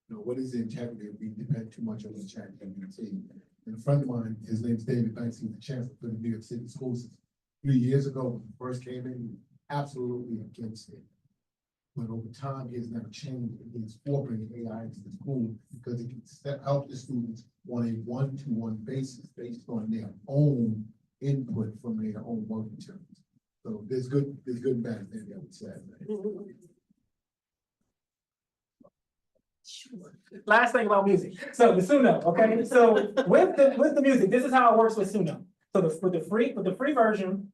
What is the integrity if we depend too much on the ChatGPT? And a friend of mine, his name's David Banks, he's the chancellor for the New York City School System. 3 years ago, when he first came in, he was absolutely against it. But over time, he has now changed. He's for bringing AI into the school because it can help the students on a one-to-one basis based on their own input from their own work materials. So there's good and bad things I would say. Last thing about music. So the Suno, okay? So with the music, this is how it works with Suno. So for the free version,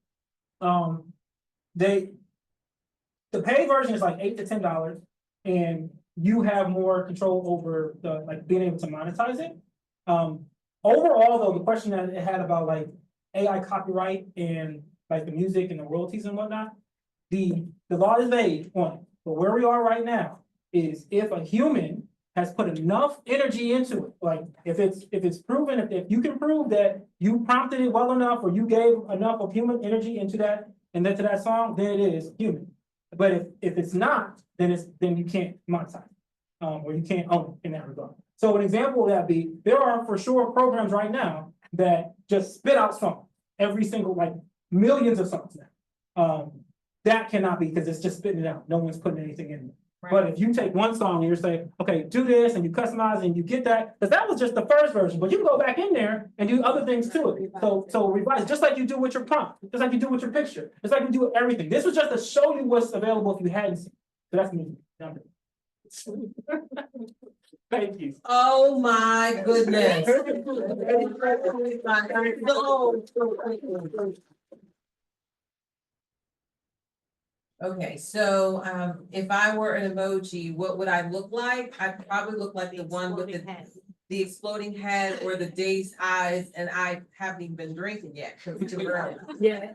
the paid version is like $8 to $10, and you have more control over the being able to monetize it. Overall, though, the question that it had about AI copyright and the music and the royalties and whatnot, the law is vague on it. But where we are right now is if a human has put enough energy into it, if it's proven, if you can prove that you prompted it well enough or you gave enough of human energy into that and then to that song, then it is human. But if it's not, then you can't monetize or you can't own it in that regard. So an example of that be there are for sure programs right now that just spit out songs, every single millions of songs now. That cannot be because it's just spitting it out. No one's putting anything in there. Right. But if you take one song and you're saying, okay, do this and you customize and you get that, because that was just the first version, but you can go back in there and do other things to it. So revise, just like you do with your prompt, just like you do with your picture, just like you do with everything. This was just to show you what's available if you hadn't seen. So that's me. Thank you. Oh my goodness. Okay, so if I were an emoji, what would I look like? I'd probably look like the one with the exploding head or the dazed eyes, and I haven't even been drinking yet. Yeah.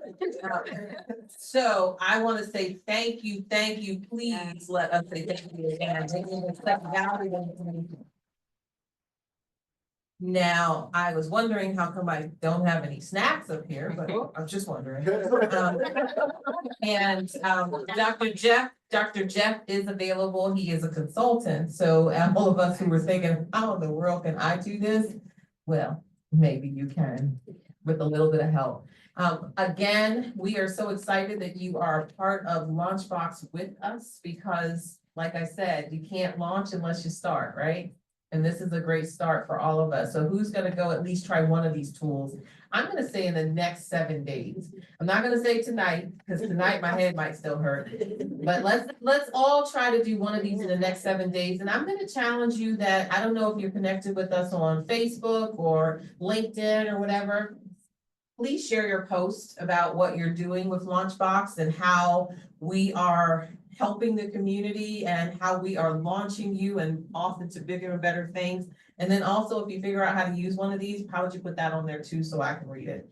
So I want to say thank you, please let us say thank you again. Now, I was wondering how come I don't have any snacks up here, but I'm just wondering. Dr. Jeff is available. He is a consultant. So all of us who were thinking, how in the world can I do this? Well, maybe you can with a little bit of help. Again, we are so excited that you are part of LaunchBox with us because, like I said, you can't launch unless you start, right? And this is a great start for all of us. So who's gonna go at least try one of these tools? I'm gonna say in the next 7 days. I'm not gonna say tonight, because tonight my head might still hurt. But let's all try to do one of these in the next 7 days. And I'm gonna challenge you that, I don't know if you're connected with us on Facebook or LinkedIn or whatever. Please share your post about what you're doing with LaunchBox and how we are helping the community and how we are launching you and off into bigger and better things. And then also, if you figure out how to use one of these, how would you put that on there too, so I can read it?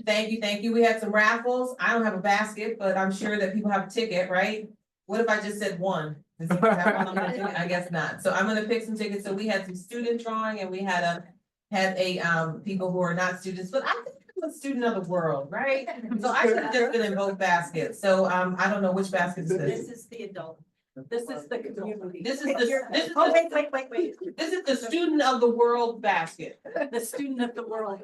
Thank you. We had some raffles. I don't have a basket, but I'm sure that people have a ticket, right? What if I just said one? Does anyone have one on their ticket? I guess not. So I'm gonna pick some tickets. So we had some student drawing and we had people who are not students, but I think I'm a student of the world, right? So I should have just been in both baskets. So I don't know which basket is this. This is the adult. This is the community. This is Wait. This is the student of the world basket. The student of the world.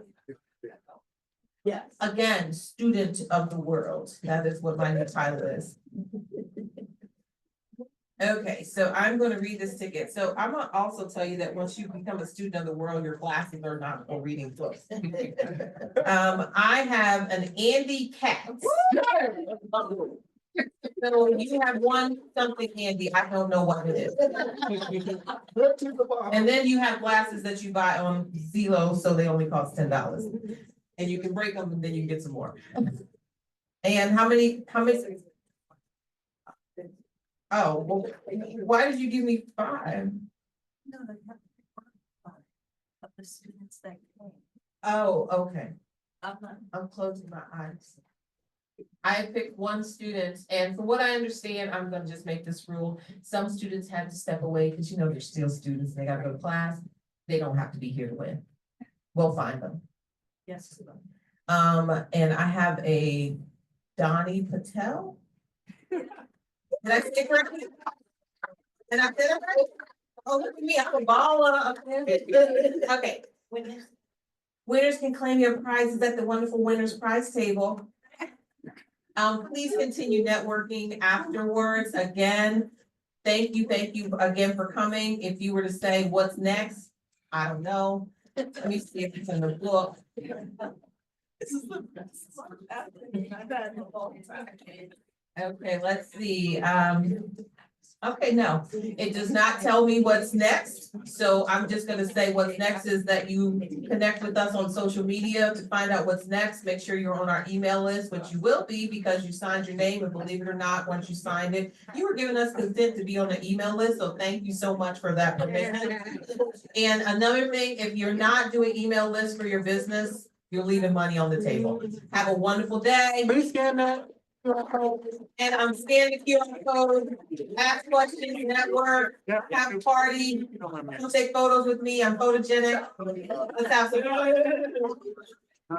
Yes. Again, student of the world. That is what my new title is. Okay, so I'm gonna read this ticket. So I'm gonna also tell you that once you become a student of the world, your classes are not for reading books. I have an Andy cat. So you have one something Andy, I don't know what it is. And then you have glasses that you buy on Zillow, so they only cost $10. And you can break them and then you can get some more. And how many? Oh, well, why did you give me 5? No, they have of the students that came. Oh, okay. Uh-huh. I'm closing my eyes. I picked one student, and from what I understand, I'm gonna just make this rule. Some students had to step away because they're still students, they gotta go to class. They don't have to be here to win. We'll find them. Yes. And I have a Donnie Patel. Did I say it correctly? And I said it right? Oh, look at me, I'm a baller. Okay. Winners can claim your prizes at the wonderful winners prize table. Please continue networking afterwards. Again, thank you again for coming. If you were to say what's next, I don't know. Let me see if it's in the book. This is the best one I've had in a long time. Okay, let's see. Okay, no, it does not tell me what's next. So I'm just gonna say what's next is that you connect with us on social media to find out what's next. Make sure you're on our email list, which you will be because you signed your name, and believe it or not, once you signed it, you were giving us consent to be on the email list. So thank you so much for that permission. And another thing, if you're not doing email lists for your business, you're leaving money on the table. Have a wonderful day. Please scan that. And I'm scanning the QR code, ask questions, network, have a party, come take photos with me, I'm photogenic. Let's have some fun. I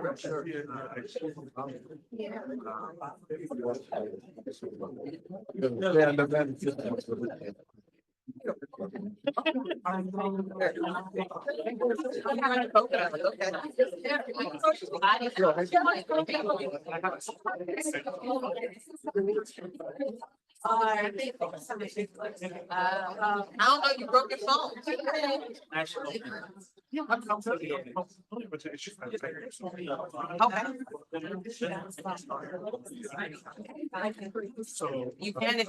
don't know, you broke your phone. You can if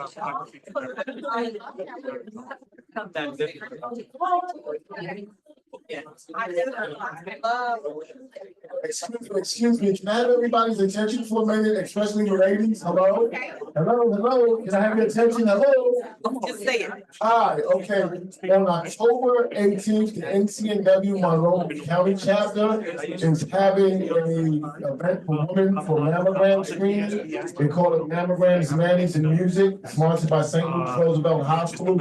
Excuse me, can I have everybody's attention for a minute, especially the ladies? Hello? Hello, can I have your attention? Hello? Just say it. Hi, okay, on October 18th, the NCNW Monroe County Chapter is having a event for women for mammogram screening. They call it Mammograms, Manny's and Music, sponsored by St. Luke's Roosevelt Hospital.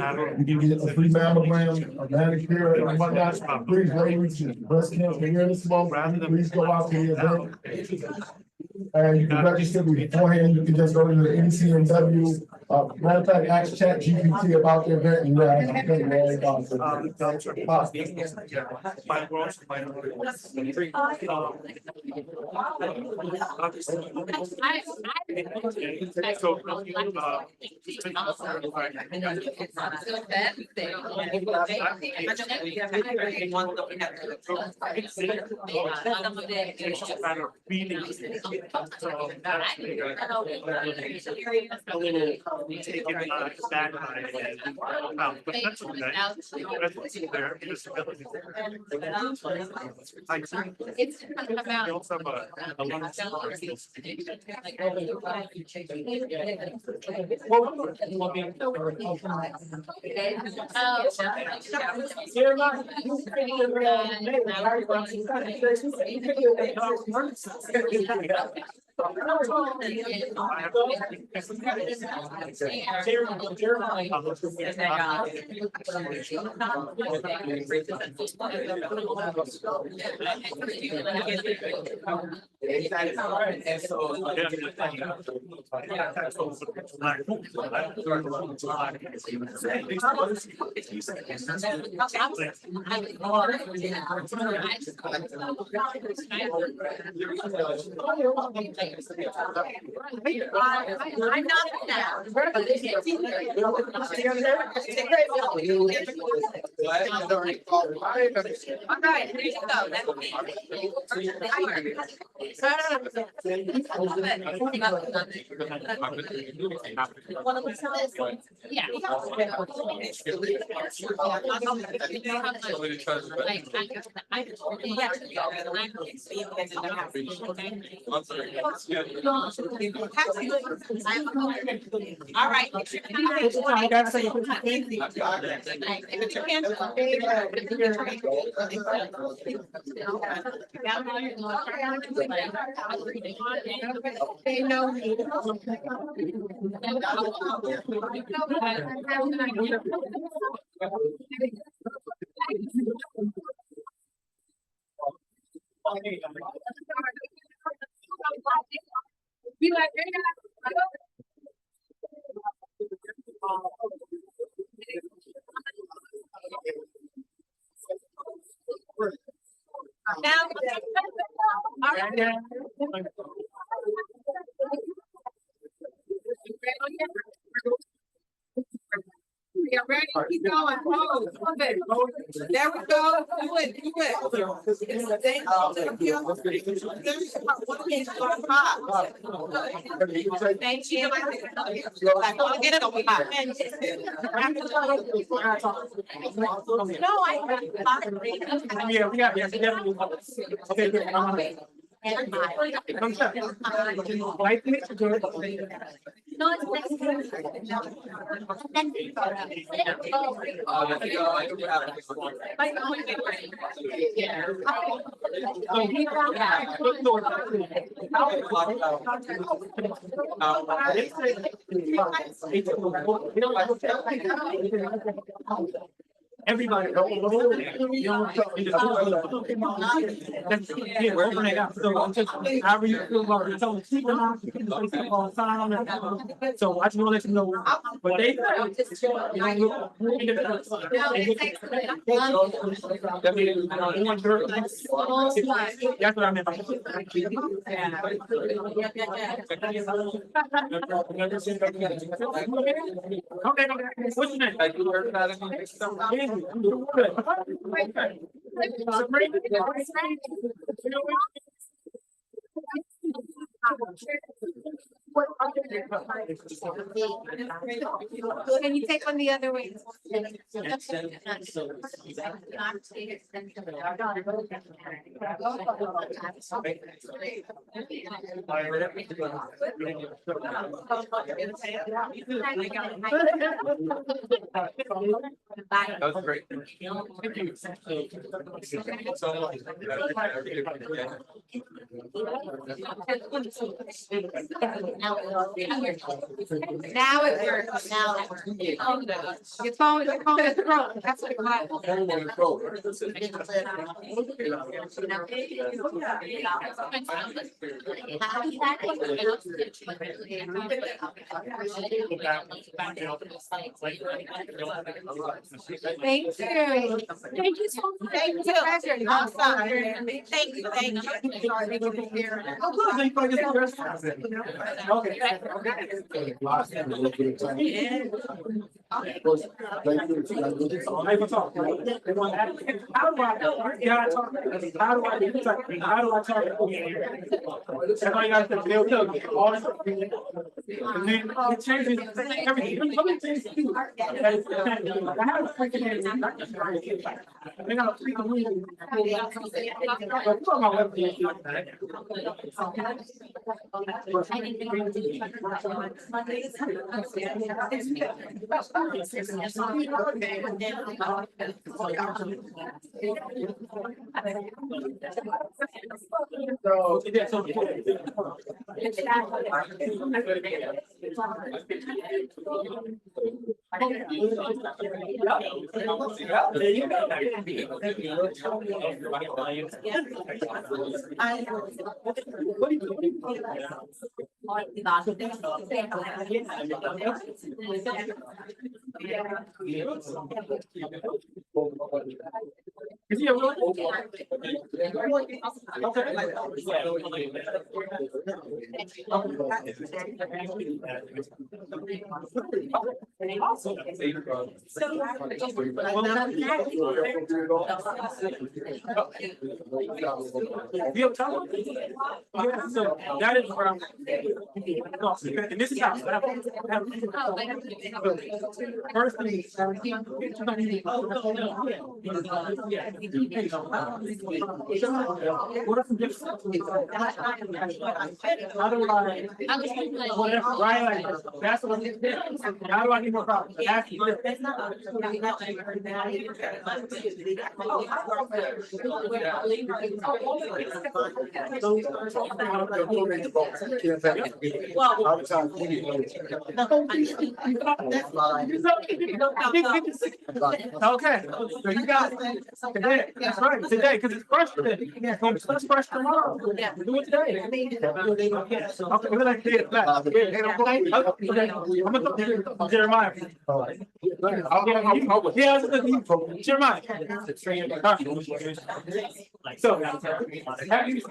You can get a free mammogram, a manicure and whatnot. Please, ladies, residents, when you're in this moment, please go out to the event. And you can register beforehand, you can just go to the NCMW, matter of fact, ask ChatGPT about the event and you'll have something very awesome. I'm not now. All right, here you go. That's me. Yeah. All right. Be like, now, all right. Yeah, ready? Keep going. Oh, there we go. Do it. Do it. It's the thing. Thank you. I want to get it on hot. No, I. Yeah, we got, okay, good. No, it's Everybody. Here, open it up. So just however you feel about it. So keep them on, you can place them all the time. So I just want to let you know what they say. That's what I meant by okay, what's your name? Can you take one the other way? Bye. That was great. Now it works. Now it works. Your phone is broke. That's what it was. Thank you. Thank you so much. Thank you. I'm sorry. Thank you, thank you. Oh, good, then you probably get the rest. Okay. Maybe talk. They want to ask, how do I talk? How do I talk? That's why you gotta say, they'll tell you. All this stuff. And then it changes everything. Let me change too. I have a freaking name. They got a freaking name. But put on my webpage. Is he a real? Yeah, so that is where I'm. And this is how. First thing. What are some different? How do I? Whatever, right? Like, that's what I'm. How do I get more problems? That's okay, so you got today. That's right, today, because it's fresh today. It's fresh tomorrow. Do it today. Okay, we're like this. I'm gonna talk to Jeremiah. Yeah, Jeremiah. So, have you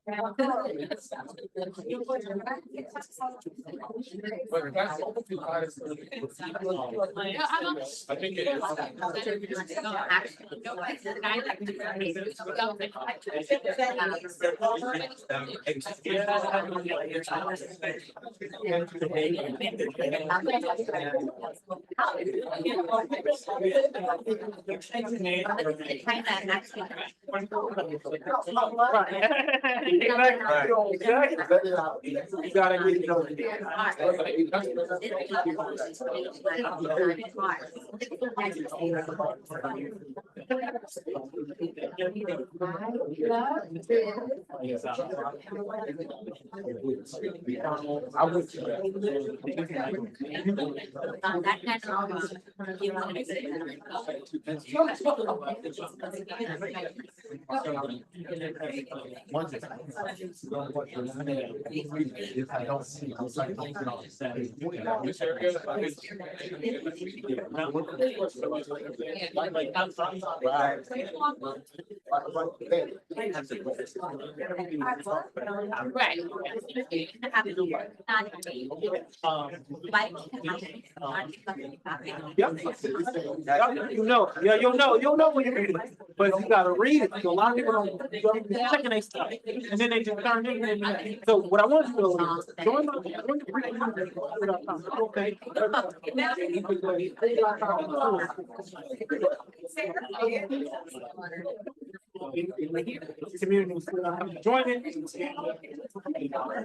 I think it You gotta get it over. You'll know when you read it, but you gotta read it. So a lot of people don't, they're checking their stuff, and then they just turn it. So what I want you to do is join the okay. Community, join it.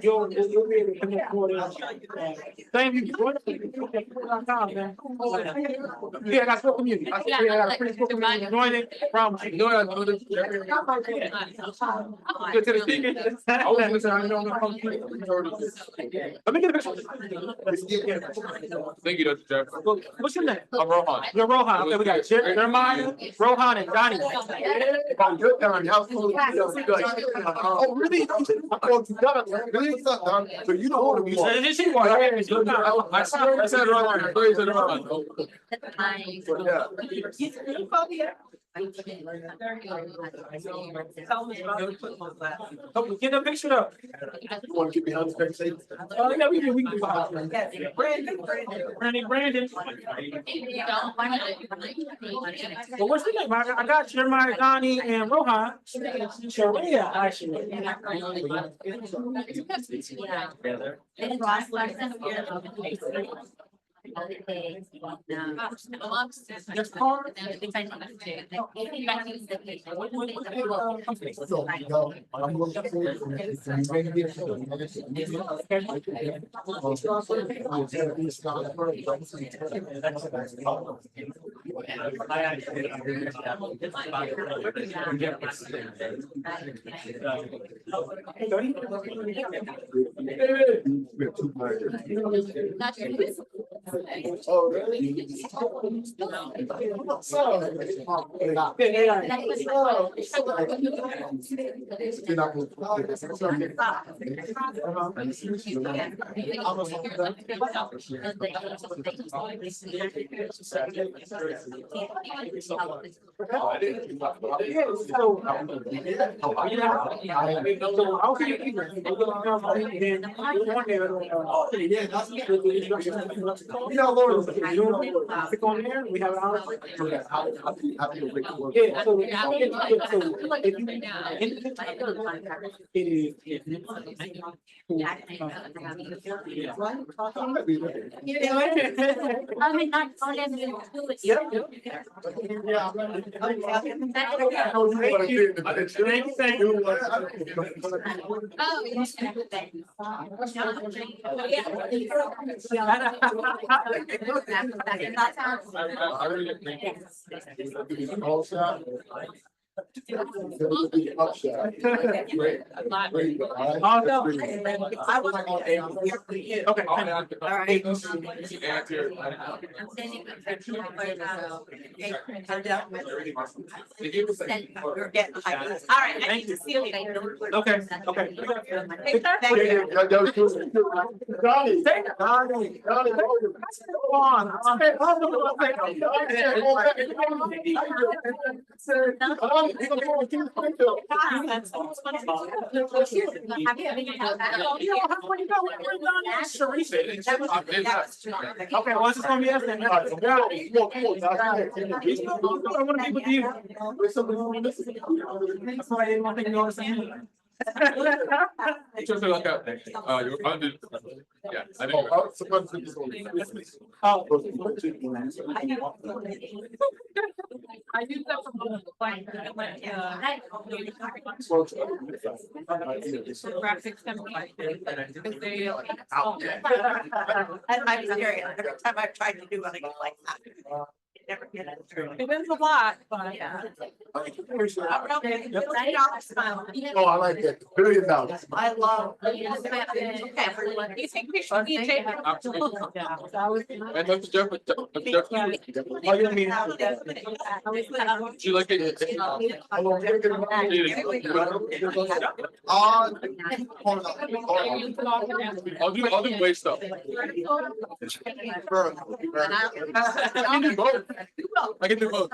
You'll be able to connect more than. Thank you. Join it. Man. Yeah, I got full community. I got a pretty full community. Join it. Promise. You know what? Good to the speaker. I was listening. I don't know. Let me get a picture. Thank you, Dr. Jeff. What's your name? I'm Rohan. You're Rohan. Okay, we got Jeremiah, Rohan, and Donnie. I'm good, Don. How's it going? Oh, really? Oh, Don, really? What's up, Don? So you don't want to be. I said Rohan. I said Rohan. Yeah. Oh, get a picture up. You want to get behind the screen? Oh, yeah, we can. Brandon. Well, what's the name? I got Jeremiah, Donnie, and Rohan. Sharia, actually. Oh, really? Click on there, we have our. Okay, well, this is gonna be us then. I wanna be with you. That's why I didn't want to go to the Just like you're under. Yeah, I think. I use that for graphics company. Because they. I'm serious, every time I've tried to do anything like that. it Never get it through. It is a lot, but. Yeah. Oh, I like that, $1 billion. I love. You take pictures, you take. Absolutely. And that's Jeff. Oh, you mean? Do you like it? I'll do way stuff. I can do both. I can do both.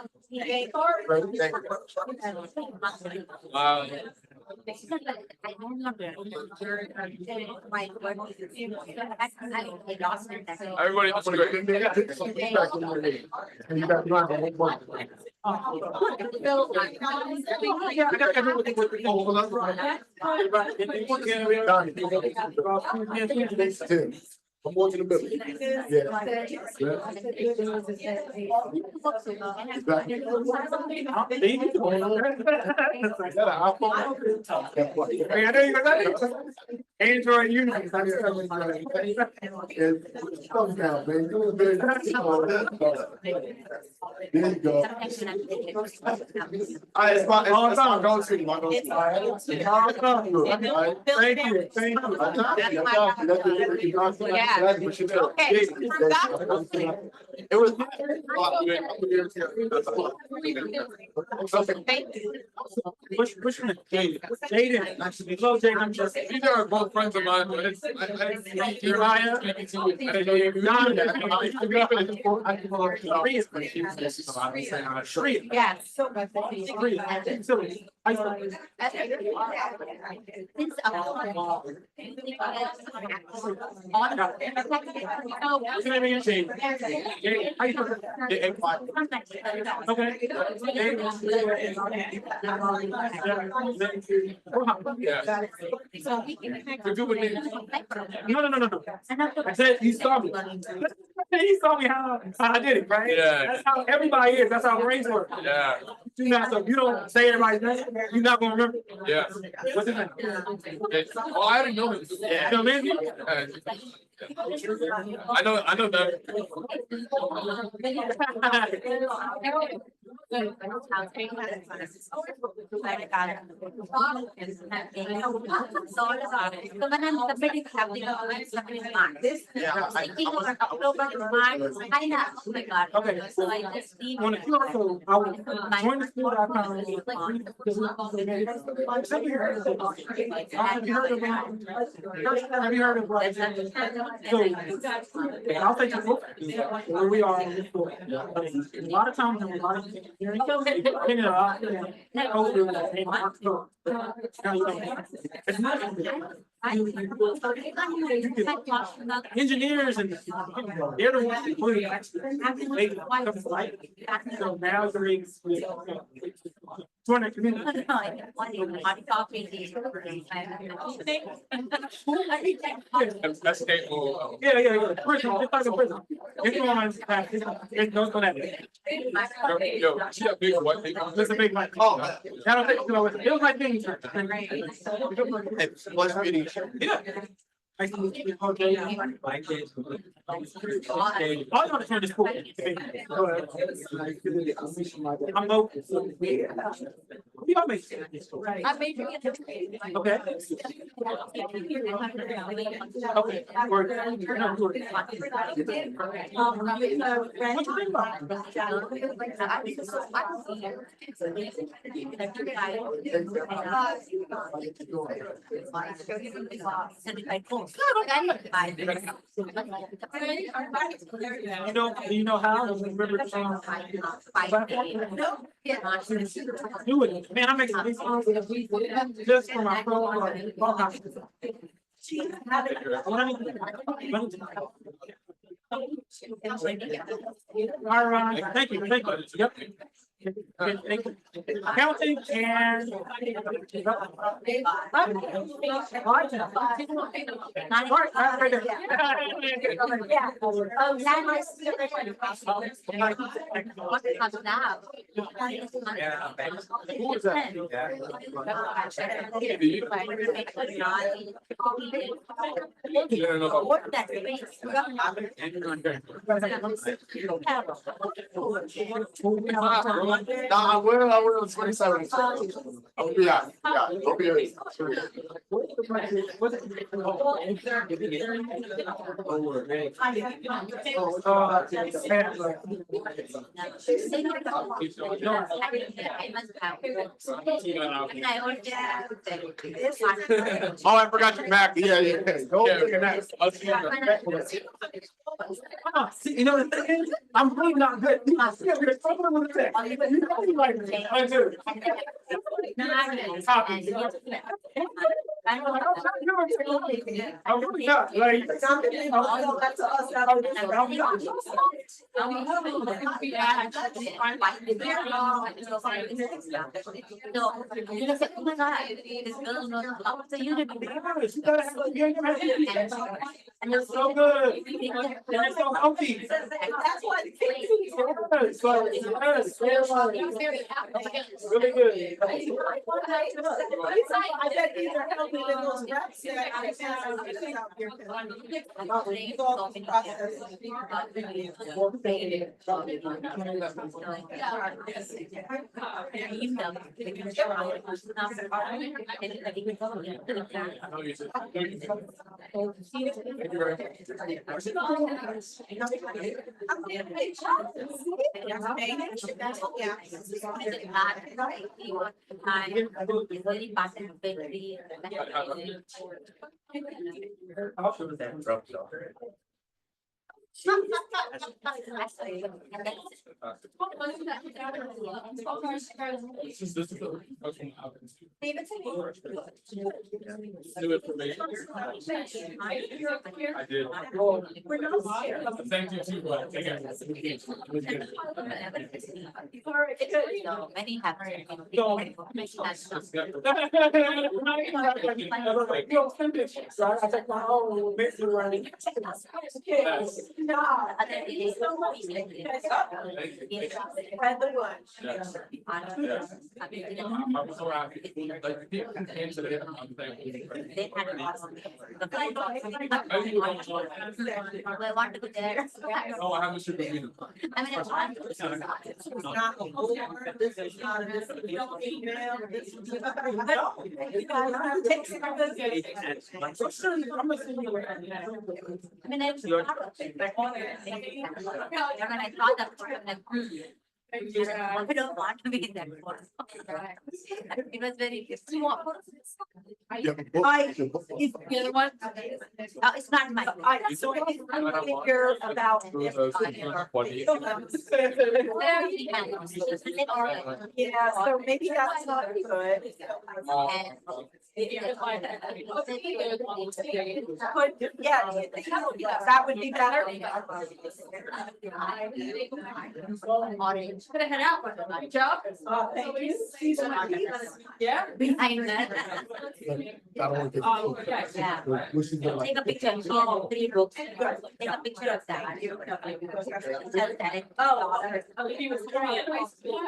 Everybody else is great. I'm more to the middle. Android Unity. There you go. It's my go-to. Thank you, thank you. That's what you do. It was. Push from Jaden, actually, hello Jaden, just. These are both friends of mine, but it's, Jeremiah. Yes. No. I said you saw me. You saw me how I did it, right? Yeah. That's how everybody is. That's how brains work. yeah, Do not, so if you don't say everybody's name, you're not gonna remember. yeah. What's his name? Oh, I didn't know him. You know Lindsay? I know that. Okay, so on the QR code, I will join the school. Have you heard of what? So, I'll take you where we are. A lot of times, in a lot of engineering, depending engineers and they're the ones that put it actually. So now you're in join the community. That's capable. Yeah. Prison, just like a prison. It's no go that way. Yo, see that big white thing? It's a big mic. Oh, I don't think, it feels like being. What's meeting? Yeah. Nice to meet you. Okay. I want to turn this cool. I'm local. We all make sense. I made you get the. Okay. Okay. You know how? Remember the song? Do it. Man, I'm making these songs just for my phone. All right, thank you, thank you. Yep. Counting and. I will, 27. I'll be out, I'll be here. Oh, I forgot your Mac, yeah. Go look at that. You know, the thing is, I'm really not good. I do. I'm really not, like. And you're so good. You're so healthy. That's what the kids see. Really good. I bet these are healthy than those reps. New information. I did. Thank you too. Many have. I take my own mixer running. I'm so happy. Like, people came today, I'm thankful. I want to go there. Oh, I haven't shipped it. I mean, it's fun. It's not a folder, this is not a, this is no email, this is. No, you gotta take some of this. I'm gonna send you. I mean, it's. When I thought that. I don't want to be in that one. It was very small. Yeah, the book. The other one? It's not my. So I figure about. Yeah, so maybe that's not good. But yeah, that would be better. Could have head out, but job. Thank you. Yeah. Behind that. I don't want to get. Yeah. What's she doing? Take a picture. She has 3 books. Take a picture of that. Tell that. Oh, he was trying.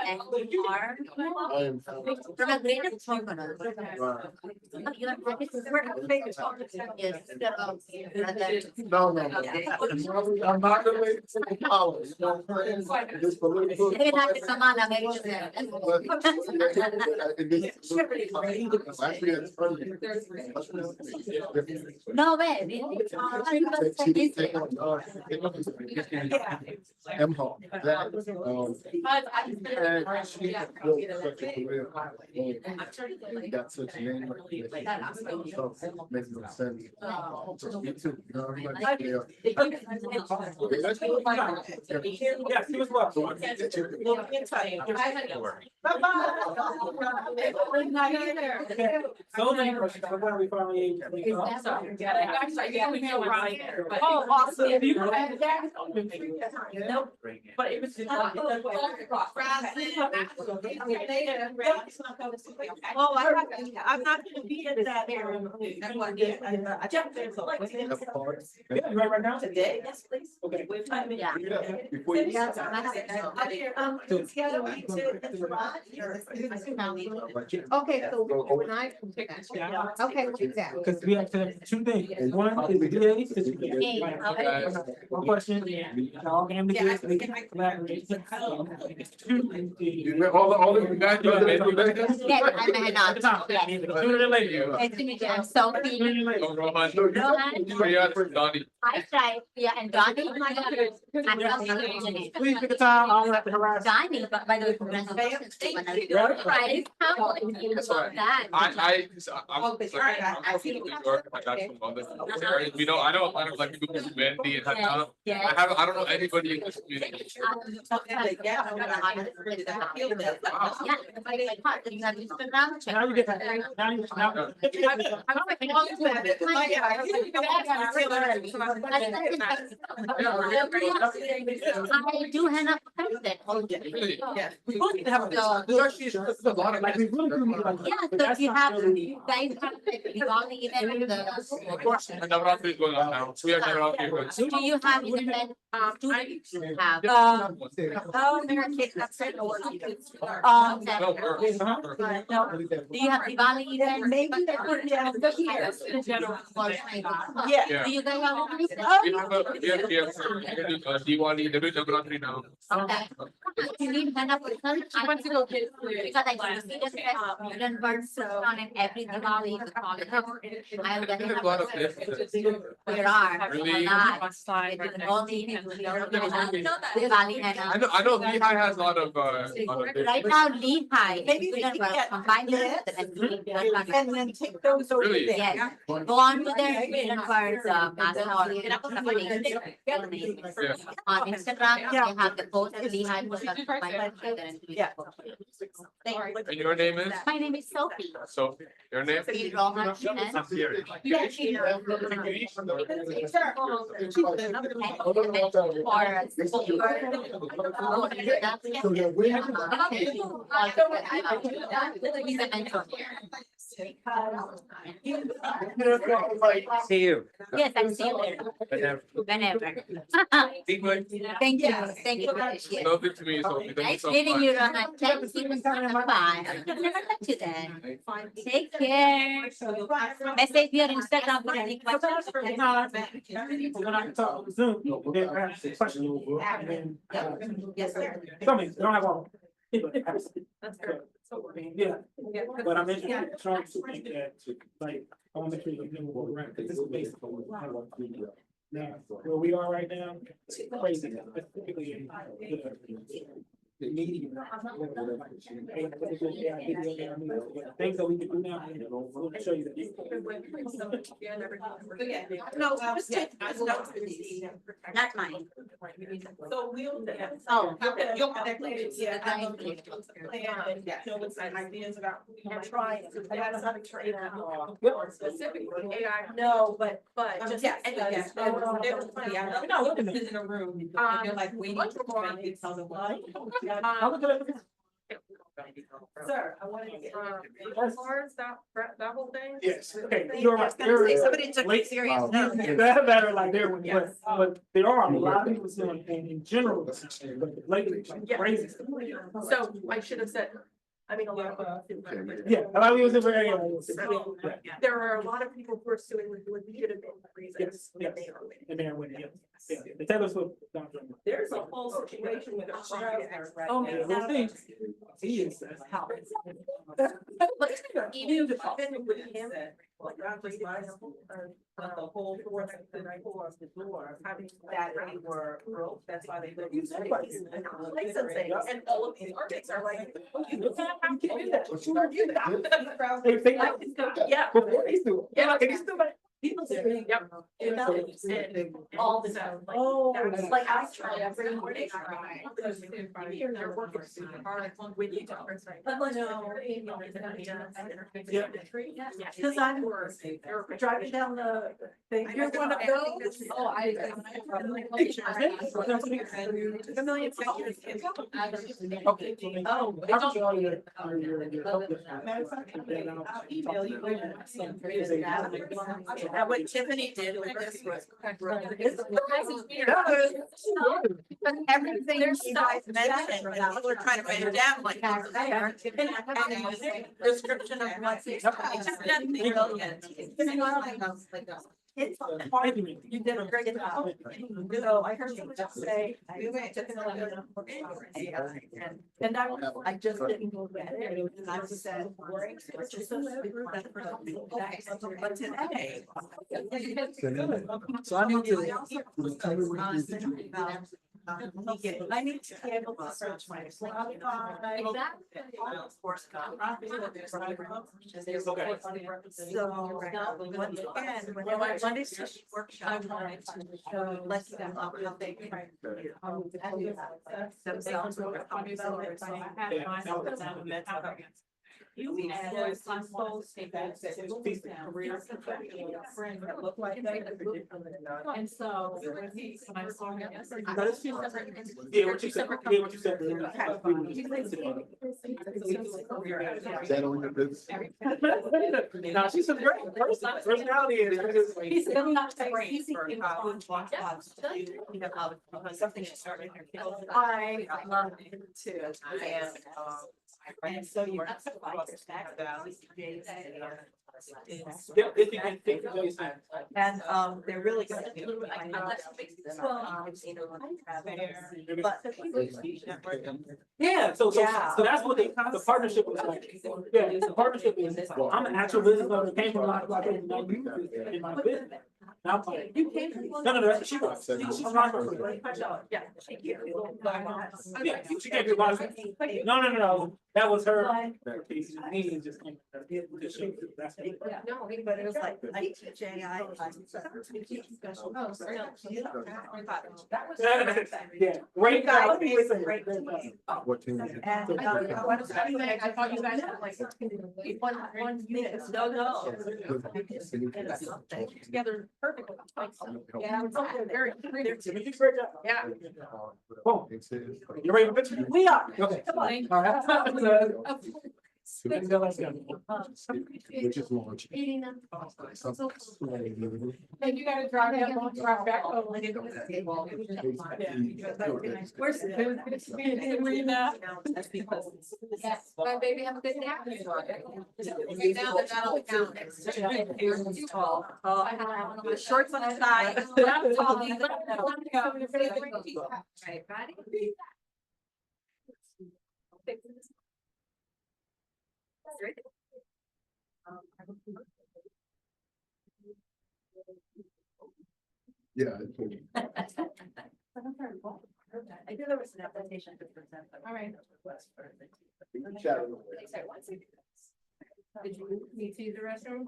And are I am. from a greater children. You are from yes. No. I'm not gonna wait to college. This political. No way. Got such a name like makes no sense. Me too, you know, I'm like, yeah. Yes, he was welcome. So many questions, but when we finally. Oh, awesome. Nope. But it was just. Oh, I'm not gonna be at that. I jumped there. Yeah, you right now? Today, yes, please. Okay. Yeah. Before you. Okay, so when I, okay, we'll do that. Because we have to, two things, one is the DA situation. One question, all candidates, collaboration. Two is the. All of you guys. Yes, I'm a not. Sooner than later. Nice to meet you. I'm so Sooner than later. Rohan. I tried, yeah, and Donnie, oh my God. Please pick a time, I don't have to harass. Donnie, but by the way, congratulations. Right, how would you love that? I see New York, I got some other, we don't, I don't like people who Wendy and Hannah. I don't know anybody in this community. Now you get that, now you, I do have a person. Yes. We both need to have a. like, we really do need like. Yeah, so you have, you guys have the Diwali event with the. And Navratri is going on now, so we have Navratri. Do you have event, students have? Oh, American, that's it. No, No, do you have Diwali event? Maybe they put it down here. Yeah. Do you guys have? We have Diwali, they do Navratri now. Okay. You need hand up with some. I want to go get. Because I see this student works on in every Diwali, the college. I'll get There's a lot of places. There are. Really? All the Diwali and. I know Lehigh has a lot of, Right now, Lehigh. Maybe we student can work get combined this with and then take those over Really? there. Yes, go on to their student works, on Instagram, they have the post of Lehigh. Yeah. and your name is? My name is Sophie. So, your name? Rohan. I'm here. Yes, she knows. He's a mentor here. See you. Yes, I'm still there. Whenever. Thank you, thank you. Lovely to meet you, Sophie. Thank you Nice so meeting much. you, Rohan. Thank you. Bye. I've never met you then. Take care. Message me on Instagram for any questions. When I talk on Zoom, then I have some questions. And then, Yes, sir. some of these, they don't have all. That's good. Yeah, but I'm interested in trying to make that, like, I want to make sure you know what we're at, because this is basically what we do. Now, where we are right now, it's crazy, specifically the media. Things that we can do now, we'll show you that. No, just take notes for these. Not mine. So we'll. Oh. You'll have that later, yeah. I will plan and show us some ideas about, trying, I got another trainer. Specifically AI. No, but just. Yes, yes, there was plenty. I know, look at this in a room, they're like waiting for me to tell them what. I'll look at it. Sir, I wanted to get. As far as that whole thing? Yes, okay, you're right. Somebody took it serious. That matter like there, but there are a lot of people doing, and in general, but lately, it's like crazy. So I should have said, I mean, a lot of. Yeah, a lot of people are very. There are a lot of people pursuing with legitimate reasons. Yes, and yes. they are winning. And they're winning, yeah. The Taylor Swift. There's a whole situation with a project. Oh, we'll see. He is. Even if I've been with him, like, for example, But the whole floor of the door, having that they were broke, that's why they. you said licensing, and all of these artists are like, you can't have to do that. You can't do that. Yeah. Before they do. Yeah. And he's still like. People say, yep. And all the time, like, Oh. that's like I try every morning. You're working super hard with you. But like, no. Yeah. Cause I'm driving down the thing. You're one of those. Oh, I. Took a million pictures. Okay. Oh. I'll show you your. Matter of fact, I'll email you. And what Tiffany did with this was. Everything You guys mentioned, and people are trying to write it down like. Description of what's. It's brilliant. It's hard. You did a great job. So I heard someone just say. And I just didn't go get it. And I said. But today. So I need to. I need to be able to search my Spotify. So, once again, when I Monday session workshop, I wanted to let them know how they can. Themselves. You and some folks say that career friend that look like they. And so when I saw him. Yeah, what you said, yeah, what you said. Is that on your business? Now, she's a great person, personality is. He's still not great for LaunchBox to do, something she started. I love him too, and so you. Yeah, if you can think of those things. And they're really good. Yeah, so that's what the partnership was like. Yeah, the partnership is, I'm an actual business owner, came from in my business. Now I'm like, You came from. no, that's what she was. She's not from. Yeah, thank you. Yeah, she can't do lots of. No, that was her. Me just. That's it. No, but it was like ITJI. Yeah, great guy. What team is it? And I thought you guys had like one unit. No. Together perfectly. Yeah, it's something very. Yeah. Boom. You ready for picture? We are. Okay. Come on. All right. Let's go. Which is launch. Eating them. And you gotta drive down, drive back. Where's the? That's because. Yes, my baby have a good nap. Okay, now that that'll count. Too tall. The shorts on the side. I'm tall. Right, ready? Yeah. I knew there was an application to present. All right. Did you need to use the restroom?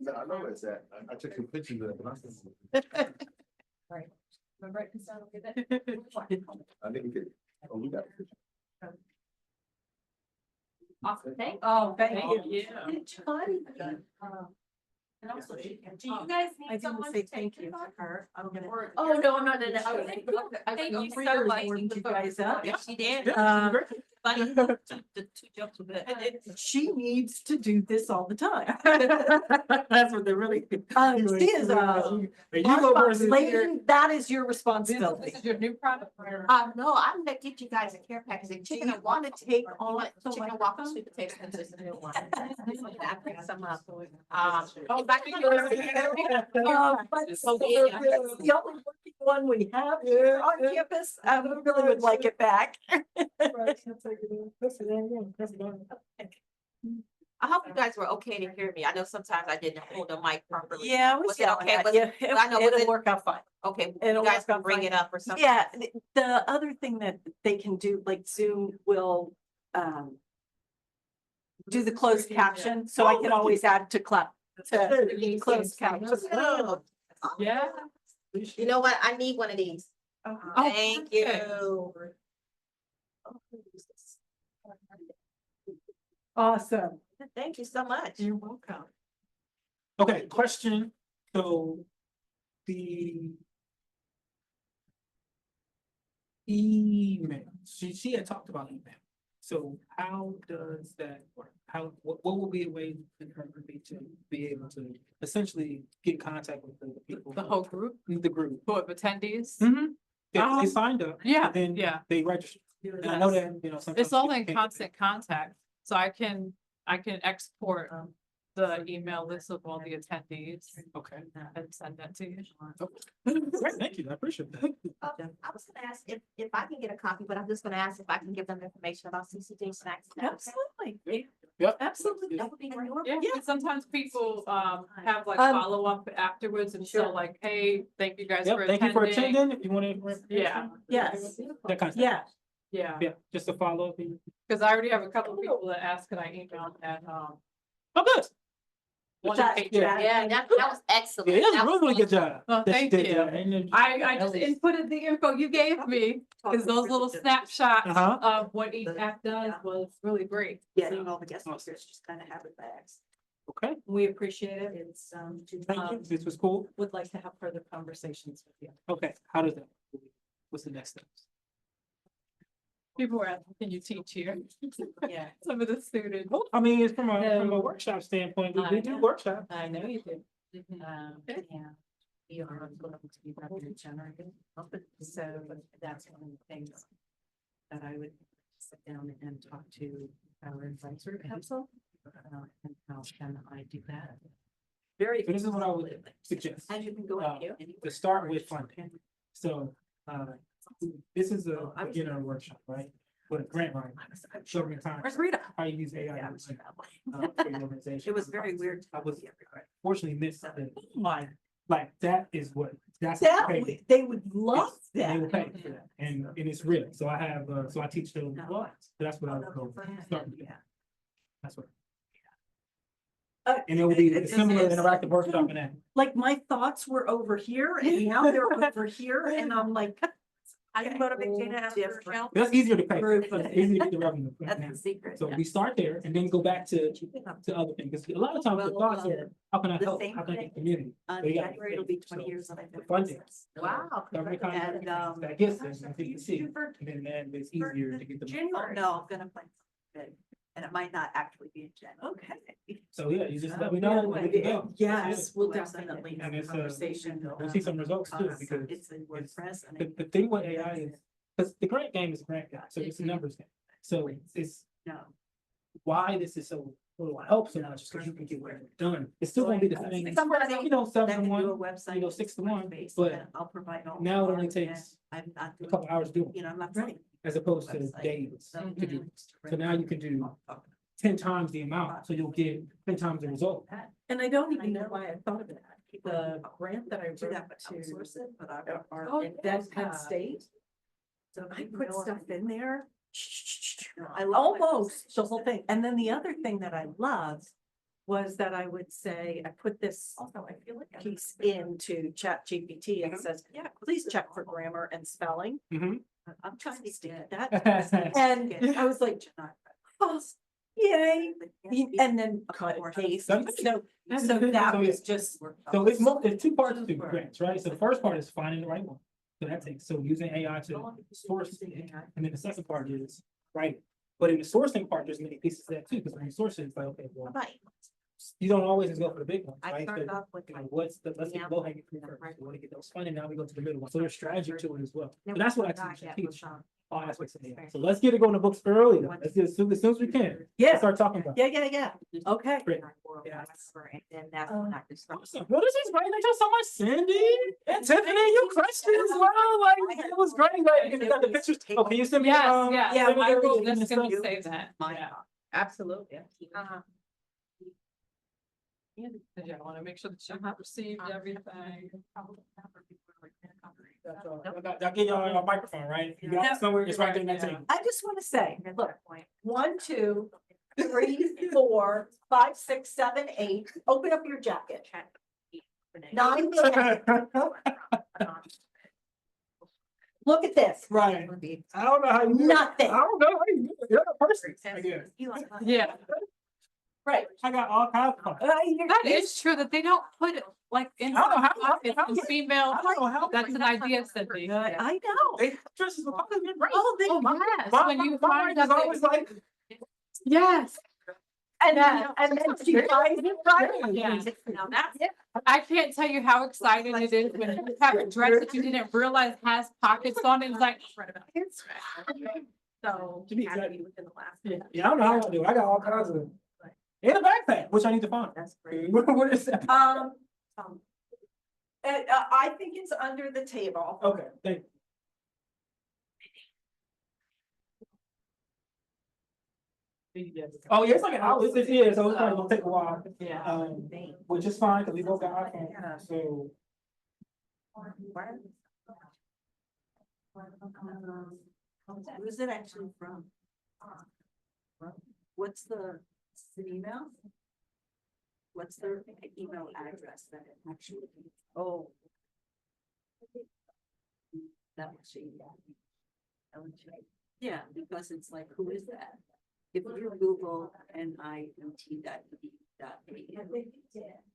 No, I know it's that. I took some pictures of it. Right. Remember it, Casella, get that? I didn't get it. Oh, we got a picture. Awesome, thank. Oh, thank you. you. And also, do you guys I need didn't someone say to take thank your you thoughts? to her. I'm gonna. Oh, no, I'm not in it. Thank Thank you you so so much. much. You guys up. Yes, she did. Funny, the two jokes were good. She needs to do this all the time. That's what they're really. She is a You go versus here. lady, that is your responsibility. This is your new product. No, I'm gonna get you guys a care package. Do you want to take on? Chicken and waffle sweet potatoes and just a new one. I picked some up. If I can But it's the only working one we have here on campus. I really would like it back. I hope you guys were okay to hear me. I know sometimes I didn't hold the mic properly. Yeah, I was Was it yelling okay? at Was you. it- I know, was It'll it- work out fine. Okay, It'll you guys work can out bring fine. it up or something. Yeah, the other thing that they can do, like Zoom will, do the closed caption, so I can always add to closed caption. Yeah. You know what? I need one of these. Thank you. Awesome. Thank you so much. You're welcome. Okay, question, so the email, she had talked about email. So how does that work? What will be a way for her to be able to essentially get in contact with the people? The whole group, The group. full of attendees. Mm-hmm. They signed up. Yeah, and then yeah. they registered. And I know that, sometimes. It's all in people can't- constant contact, so I can export the email list of all the attendees Okay. and send that to you. Great, thank you, I appreciate that. I was gonna ask if I can get a copy, but I'm just gonna ask if I can give them information about CCJ snacks. Absolutely. Yep. Absolutely. That would be great. Yeah, and sometimes people have like Um, follow-up afterwards and so sure. like, hey, thank you guys Yep, for thank you for attending. attending, if you want to. Yeah. Yes. That kind of stuff. Yeah. Yeah, Yeah, just to follow up. because I already have a couple of people that asked, could I email that, Oh, good. one That- page. yeah. Yeah, that was excellent. Yeah, that's That a was really good job. Well, that she thank did you. that, and then- I just that was- inputted the info you gave me, because those little snapshots Uh-huh. of what each app does was really great. Getting all the guest Okay. speakers just kind of have it bags. Okay, We appreciate it. It's, thank you, this was cool. Would like to have further conversations with you. Okay, how does that? What's the next steps? People were asking, can you teach here? Yeah. Some of the students. I mean, it's from a No. workshop standpoint, we I do know. workshop. I know you do. Yeah, we are going to be revenue generating, so that's one of the things that I would sit down and talk to our advisory council. And how can I do that? Very. So this is what I would suggest. And you can go Uh, in. To start with funding. So, this is a beginner workshop, right? With a grant writing. Show me time. Where's Rita? How you use AI. Yeah, I was traveling. For your organization. It was very weird. I was fortunately missed the line. Like, that is what, that's. That, crazy. they would love Yes, They will that. pay for that, and it's real, so I have, so I teach them, well, so that's what I would go start with. That's what. And it will be a similar interactive workshop in that. Like, my thoughts were over here and now they're over here and I'm like. How do you motivate Jana after your show? That's easier to pay, Group. it's easier to get the revenue. That's the secret. So we start there and then go back to other things, because a lot of times the thoughts are, how can I The help, same how can I thing. get community? On They got- January, it'll be 20 so years that I've been. the funding. Wow. Government contract, And, that gets them, I think you see, and then it's easier to get them. Oh, no, I'm gonna play. Big. And it might not actually be in January. Okay. So, yeah, you just let me know, and we can go. Yes, we'll definitely And have a it's, conversation. we'll see some results too, because because It's in WordPress and. the thing with AI is, because the grant game is a grant game, so it's a numbers game. So it's No. why this is so, will help so much, because you can get work done. It's still gonna be the same, Somebody, 7 to 1, do a website. 6 to 1, space, but and I'll provide all. now it the only art, takes and I'm not a doing, couple hours doing, you know, I'm not running. as opposed to website. days So to do. So now you can do 10 times the amount, so you'll get 10 times the result. And I don't even know why I thought of that. The grant that I wrote to our at Penn State. So I put stuff in there. Almost the whole thing. And then the other thing that I loved was that I would say, I put this piece into Chat GPT and it says, yeah, please check for grammar and spelling. Mhm. I'm trying to get that. And I was like, oh, yay. And then cut and paste. So that was just. So it's two parts to grants, right? So the first part is finding the right one. So that takes, so using AI to source, it. And then the second part is writing. But in the sourcing part, there's many pieces there too, because when you source it, it's like, okay, well, Right. you don't always just go for the big ones, I right? started So, off with you know, like, what's the, let's yeah, get low hanging fruit yeah, first. right. We want to get those funding, now we go to the middle one. So there's strategy to it as well. then And that's what I we teach. I got teach with, all aspects of AI. So let's get it going to books early. Though. Let's get it as soon as we can. Yeah. Start talking about it. Yeah. Okay. Great. Yeah. And then that's when I could start. Awesome. Well, this is great. Thank you so much, Cindy and Tiffany. You crushed it as well. Like it was great. Like you got the pictures. Oh, can you send me? Yes, send me I the- will the just stuff? gonna say that. Yeah. Absolutely. Yeah, I wanna make sure that you received everything. That's all. I'll give y'all a microphone, right? You got it somewhere. It's right there in that table. I just want to say, look, 1, 2, 3, 4, 5, 6, 7, 8. Open up your jacket. 9, 10. Look at this. Right. I don't know how you do it. Nothing. I don't know how you do it. You're a person. I guess. Yeah, Right. I got all kinds of fun. that is true that they don't put it like in I don't know how- pockets and female. I don't know how. That's an idea, Cindy. I know. They dresses with colors. You're right. Oh, they, Yes, My- when you my find wife that is always like, yes, and then she finds it right. yeah. Now that's, I can't tell you how exciting it is when you have a dress that you didn't realize has pockets on it. It's like, so. To me, had to exactly. be within the last. yeah, I don't know how I do it. I got all kinds of. In a backpack, which I need to find. That's great. What is that? I think it's under the table. Okay, thank you. Oh, yeah, it's like an hour. It is, so it's probably gonna take a while. yeah. Which is fine, because we both got iPhones, so. Who's it actually from? What's the email? What's their email address that it actually? Oh. That would change that. Yeah, because it's like, who is that? If you Google NIMT.edu.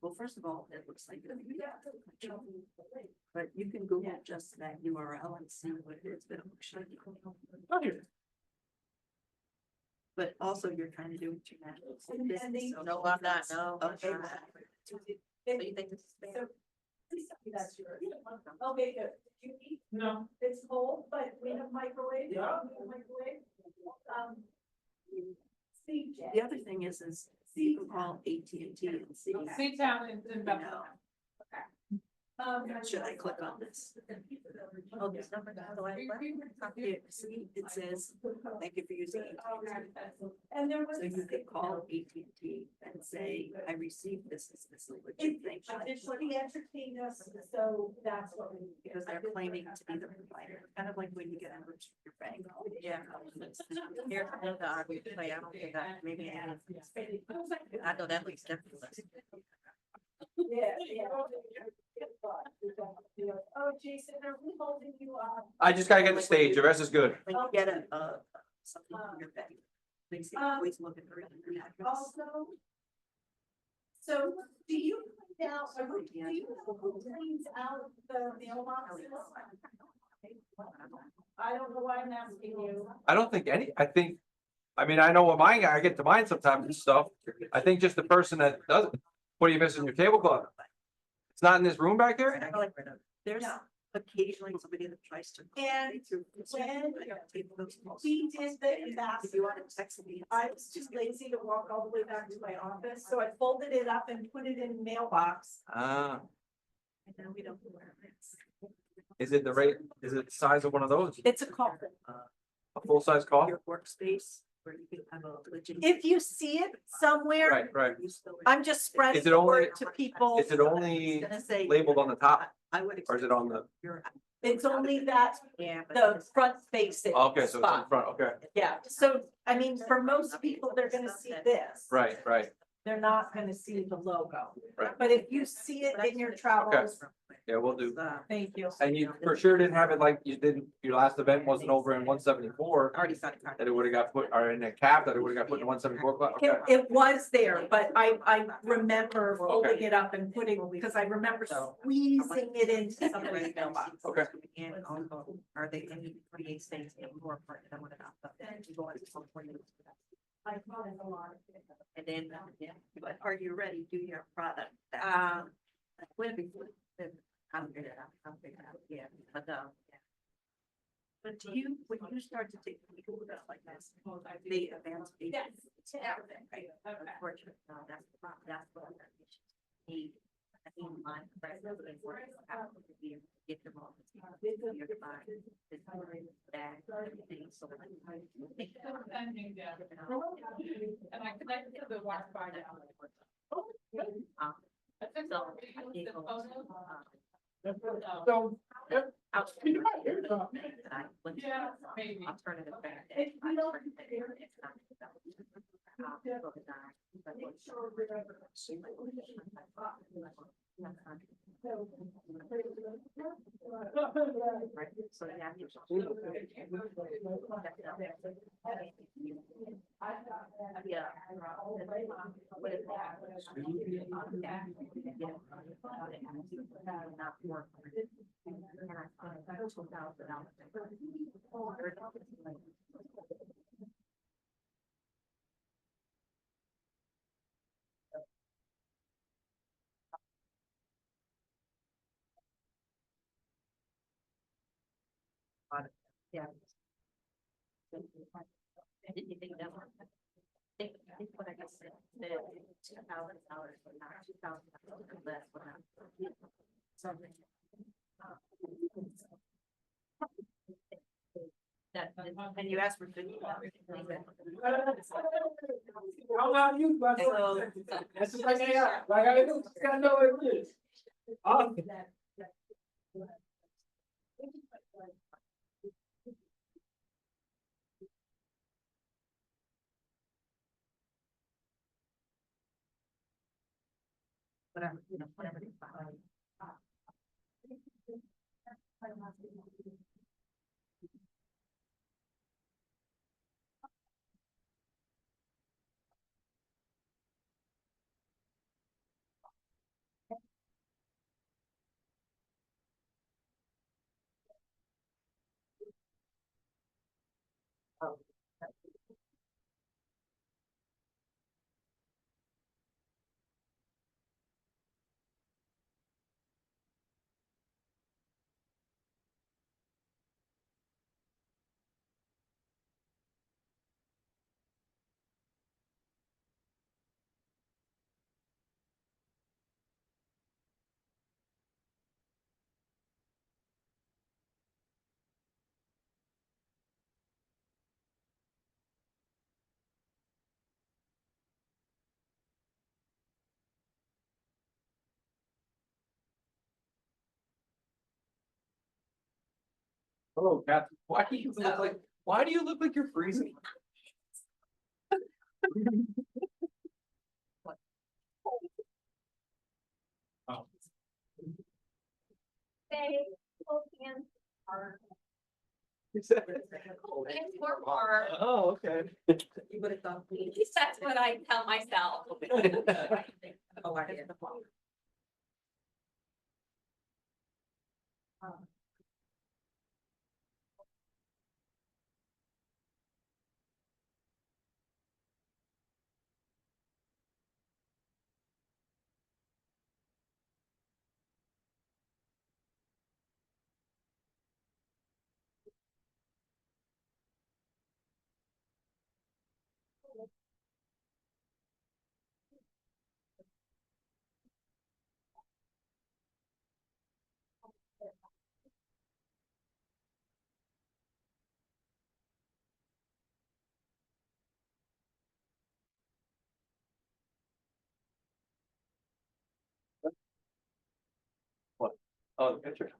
Well, first of all, it looks like. But you can Google just that URL and see what it is, but it looks like. Oh, here. But also you're trying to do international. business, so- No, I'm not, no. Okay. So you think this is fair? Please tell me that's yours. Okay, good. You eat? No. It's cold, but we have microwave. Yeah. Microwave. CJ. The other thing is you can call AT&T and see. C-Town in Bethlehem. Should I click on this? Oh, this number, how do I? Here, see, it says, thank you for using AT&T. And there was. So you could call AT&T and say, I received this, is this a legit thing? Should I It click should be on it? entertained us, so that's what we. Because they're claiming to be the provider, kind of like when you get a your bank. Yeah. Here, I don't think that, maybe. I know that looks different. Yeah. Oh, Jason, are we holding you up? I just gotta get the stage, the rest is good. When you get something from your bank, please always look at the real address. Also. So do you clean out, do you know who cleans out the mailboxes? I don't know why I'm asking you. I don't think I mean, I know what mine, I get to mine sometimes and stuff. I think just the person that does it. What are you missing your tablecloth? It's not in this room back there? There's occasionally somebody that tries to. And when we did the If ambassador, you want to text me. I was too lazy to walk all the way back to my office, so I folded it up and put it in mailbox. Ah, And then we don't know where it is. is it the size of one of those? It's a call. A full-size call? Your workspace where you can have a legit. If you see it somewhere, Right. I'm just spreading Is it the only- word to people. Is it only Gonna say. labeled on the top I would. or is it on the, It's only that, Yeah. the front facing okay, so it's in spot. front, okay, Yeah, so, I mean, for most people, they're gonna see this. right. They're not gonna see the logo. Right. But if you see it in your travels, Yeah, we'll do. thank you. And you for sure didn't have it like you didn't, your last event wasn't over in 174, Already signed a that it would have got put, or in a cap, that it would have got put in 174 class, okay. It was there, but I remember folding it up and putting, because I remember squeezing it into somebody's mailbox. Okay. And also, are they any 48 states in more part than what about the? you go into some point. And then, yeah, but are you ready? Do your product. When before, I'll figure it out, yeah, but, yeah. But do you, when you start to take people like this, they advance. Yes, to everything, right? Unfortunately, no, that's what I need. I think my president is working out to be able to get them all. Your mind, this that, everything, so. And I connected to the Wi-Fi now. So, I think, So, I'll Yeah, maybe. alternative back. So yeah. Not work. Yeah. You think that one? Think what I just said, that $2,000, but not $2,000 less, but not. Something. That, and you asked for 50. I'm not used to it. That's just like AI. Like I do, just gotta know what it is. Awesome. Whatever, you know, whatever. It's fine. Hello, Captain. Why do you look like you're freezing? Oh. They, both hands are. Is that- Hands more. Oh, okay. You would have thought. At least that's what I tell myself. Oh, I did. What? Oh, the picture.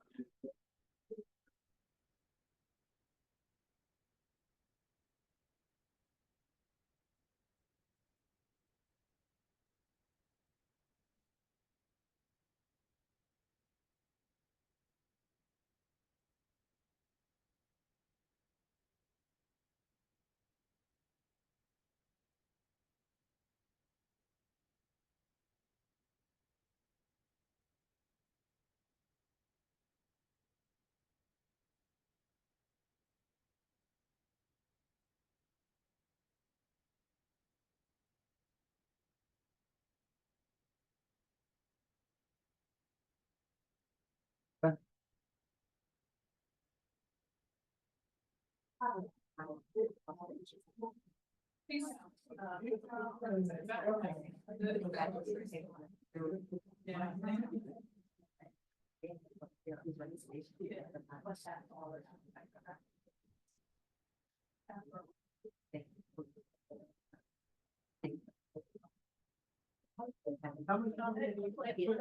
How much time did you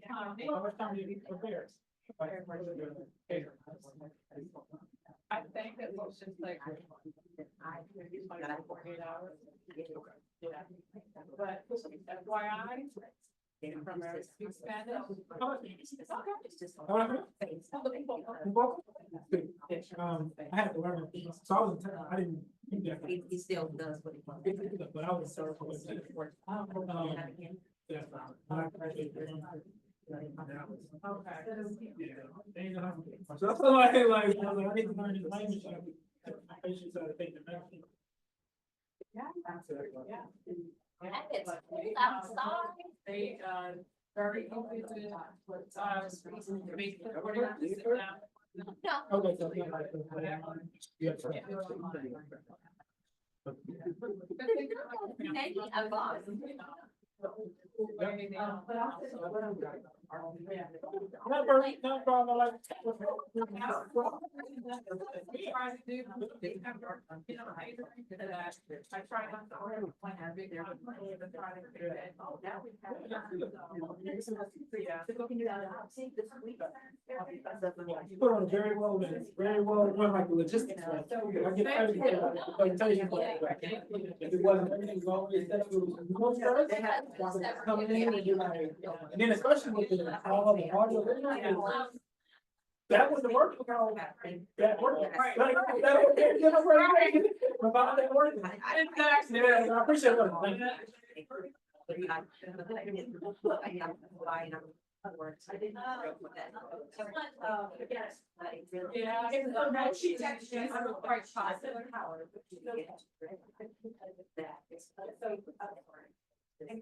How much time did you prepare? I think it was just like. 48 hours. Yeah. But FYI. From our Spanish. I had to learn, so I was, I didn't. He still does what he wants. But I was so. So that's why I like, I need to learn this language. Patients how to take the medicine. They, very easy to, make it order to sit down. Okay, so. Yeah. Not problem, like. I try not to order when I big there, but try to do it. Oh, now we Put on very well, very well, run like the logistics. Right? I get everything, like, tell you, if it wasn't everything wrong, it's that it was most of it, coming in and you're like, and then especially with the audio, that was the work. That worked. Like, that was, you know, right, about that work. Exactly. Yeah, I appreciate it. Thank you. Yeah, she's actually quite positive. It's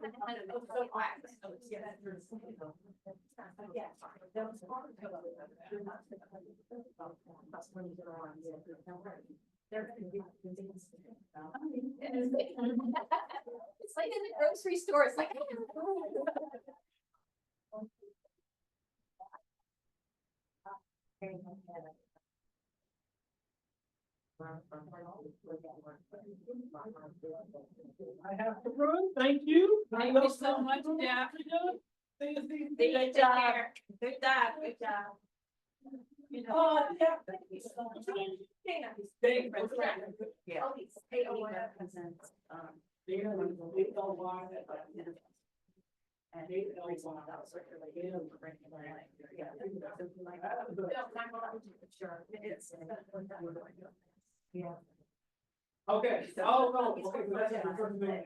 like in the grocery store, it's like. I have to run, thank you. Thank you so much, Daphne. Good job. Good job, good job. You know. Oh, yeah. Yeah. Presents, and they always want to circulate. Yeah. Okay, oh, no, okay, so that's the first thing.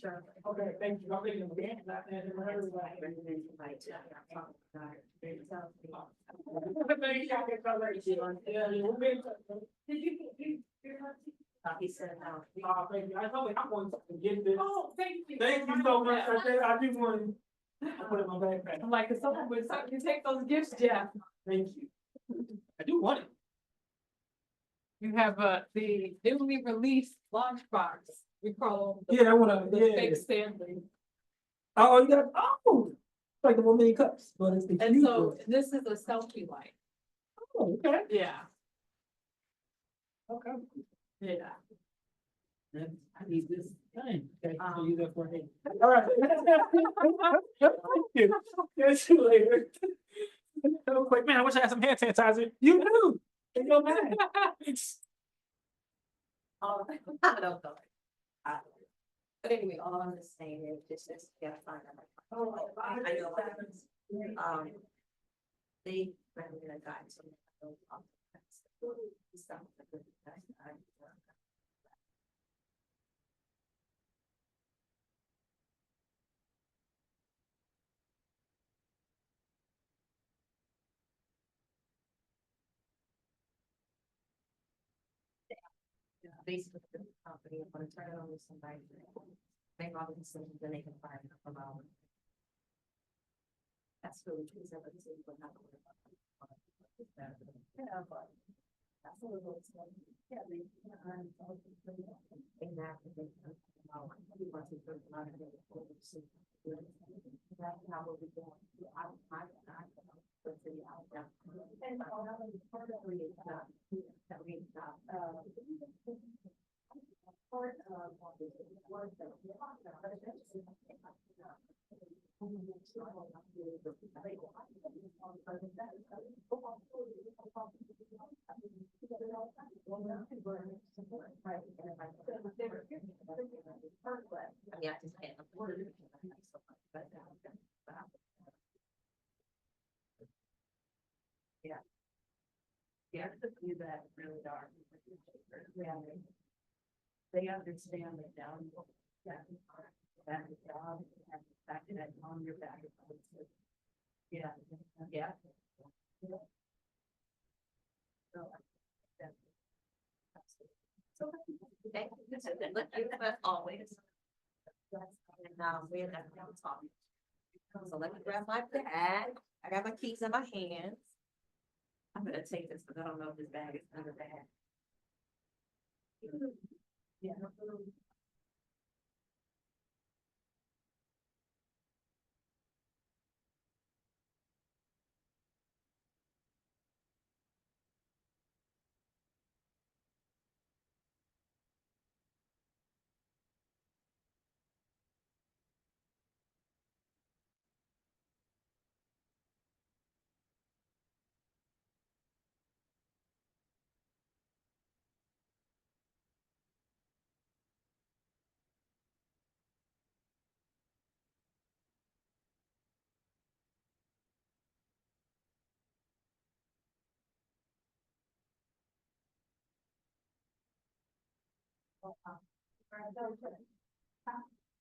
Sure. Okay, thank you. I'm making a big. He said, Thank you. I told you, I'm going to get this. Oh, thank you. Thank you so much. I do want to put it in my backpack. I'm like, if someone would, you take those gifts, Jeff. Thank you. I do want it. You have the newly released LaunchBox. We call them. Yeah, I want to, The yeah. fake Stanley. Oh, you got, oh, it's like the 1 million cups, but it's the. And cute so one. this is a selfie light. Oh, okay. Yeah, Okay. yeah. I need this thing. Okay, so use that for me. All right. Thank you. Catch you later. I was like, man, I wish I had some hand sanitizer. You do. And you're mad. I don't know. But anyway, all I'm just saying is just, yeah, fine. I know what happens. They recommend a guide, so. Basically, the company, want to turn it over to somebody, make all the decisions, then they can fire them from our. That's really true, so let's see what happens. Yeah, I just can't afford it. Yeah. Yeah, do that really dark. Yeah. They understand that down. That the job, and the fact that on your back. Yeah, yeah. So, thank you, as always. And now we're not gonna talk. So let me grab my bag. I got my keys in my hands. I'm gonna take this, because I don't know if this bag is under bag. Yeah.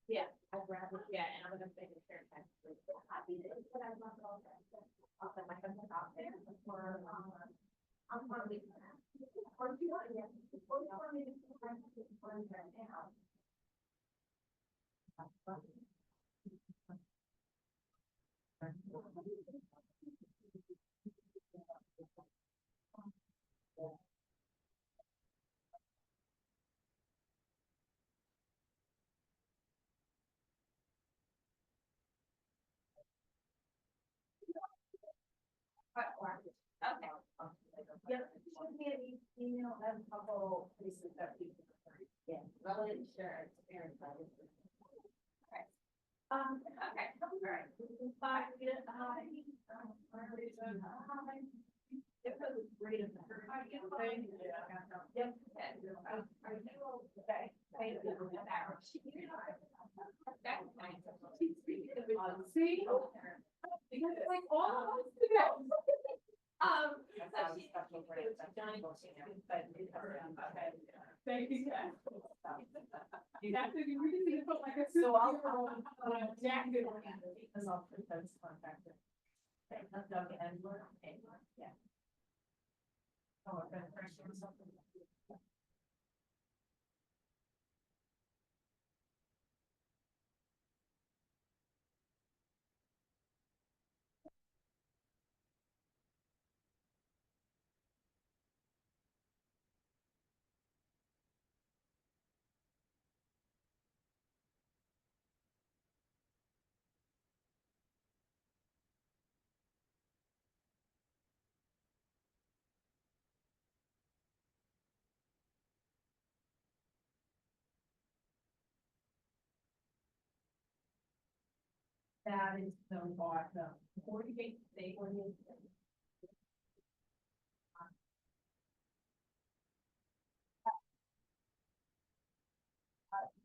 Yeah, I'd rather, yeah, and I'm gonna say the fair tax. I mean, it's what I want all that. I'll send my husband out there for, I'm probably. Or if you want, yeah, or you want me to right now. Okay. Yeah, should be an email and a couple places that we can. Yeah, relative insurance, parent. Okay. Okay, all right. Five, it was great. Yep. Are you okay? See? Because it's like all of us together. Thank you. You have to be really put like a. So I'll jacket. Because I'll put those contractors. Okay, let's go and look. Yeah. Oh, I'm gonna press you something. That is so awesome. 48 state.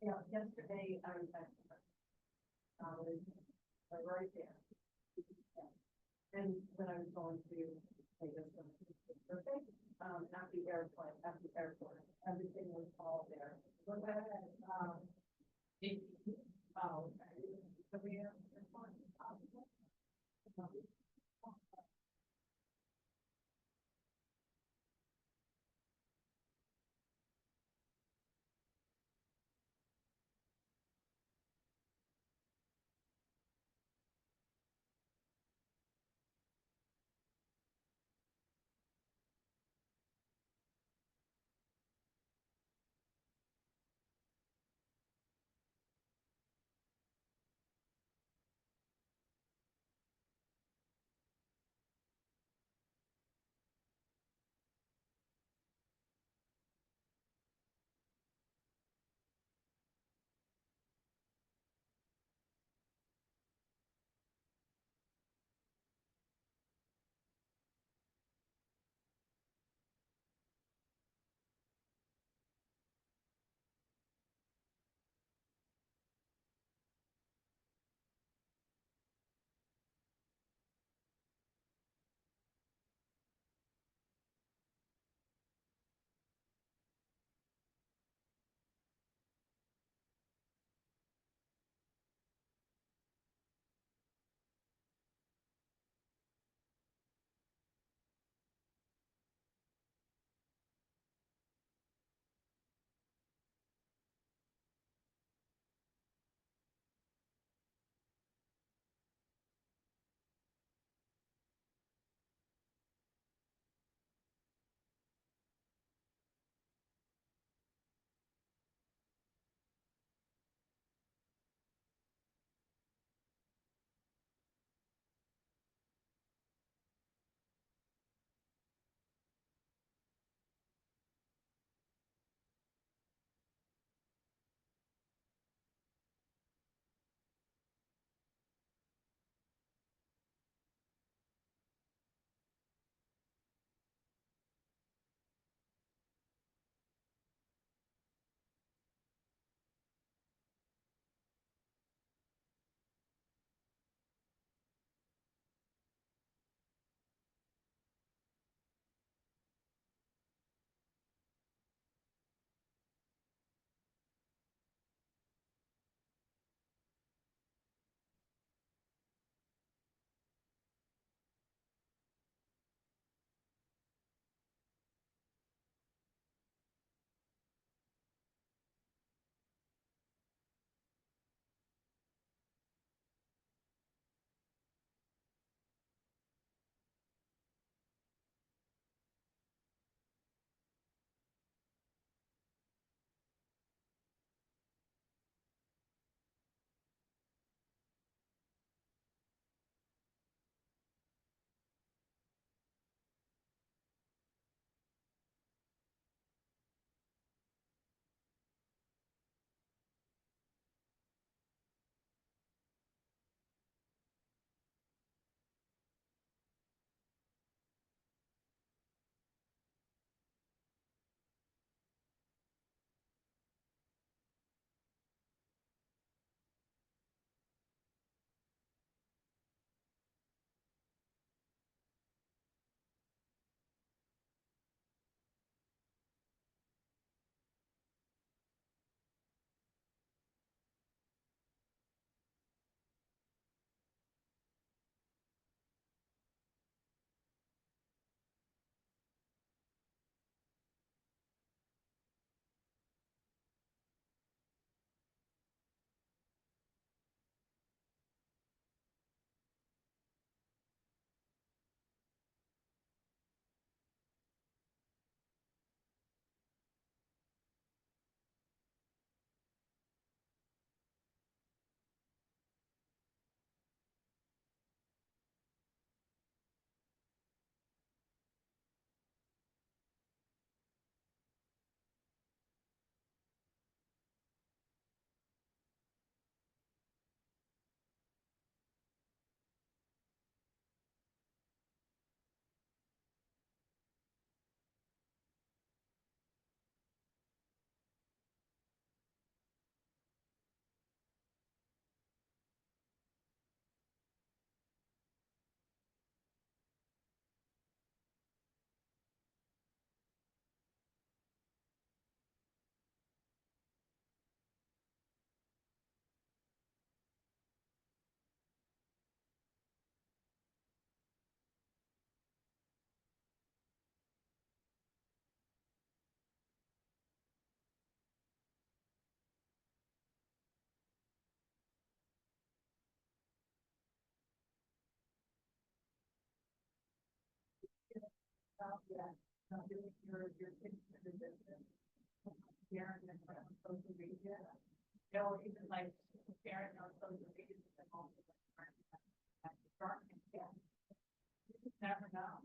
Yeah, yesterday I was at, right there. And when I was going to say this, perfect, at the airport, everything was all there. Oh, okay. So we have. Or even like sharing on social media. Never know.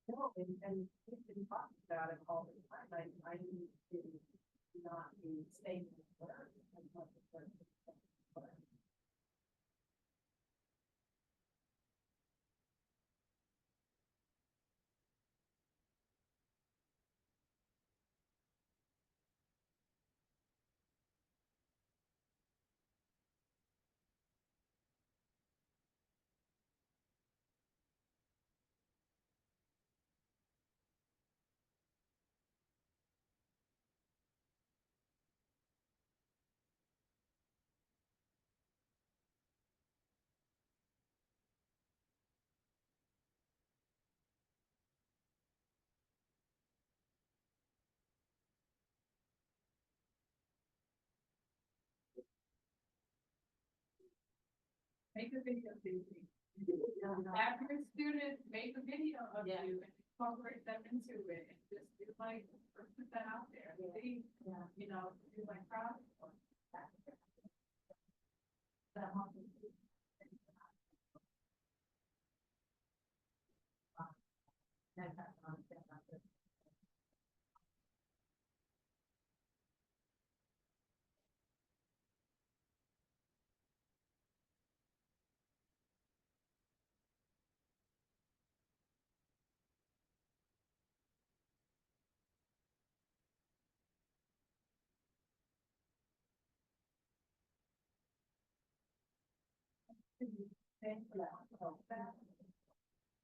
No, and we've been talking about it all the time. I need to not be staying there. Make a video of you. Have your students make a video of you and incorporate them into it and just do like, or put that out there. See, you know, do like proud.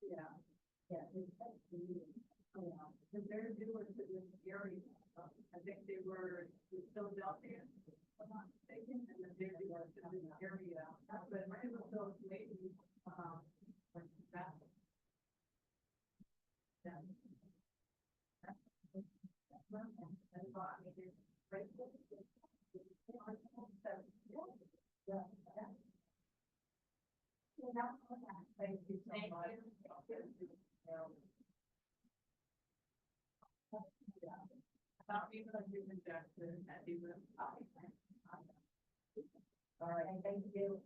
Yeah, yeah. Because they're doing it in the area. I think they were in Philadelphia, if I'm not mistaken, and then they're doing it in the area. But Randallville maybe, like that. Yeah. That's why I mean, it's great. Yeah. Thank you so much. Not even a human gesture, not even. All right, thank you.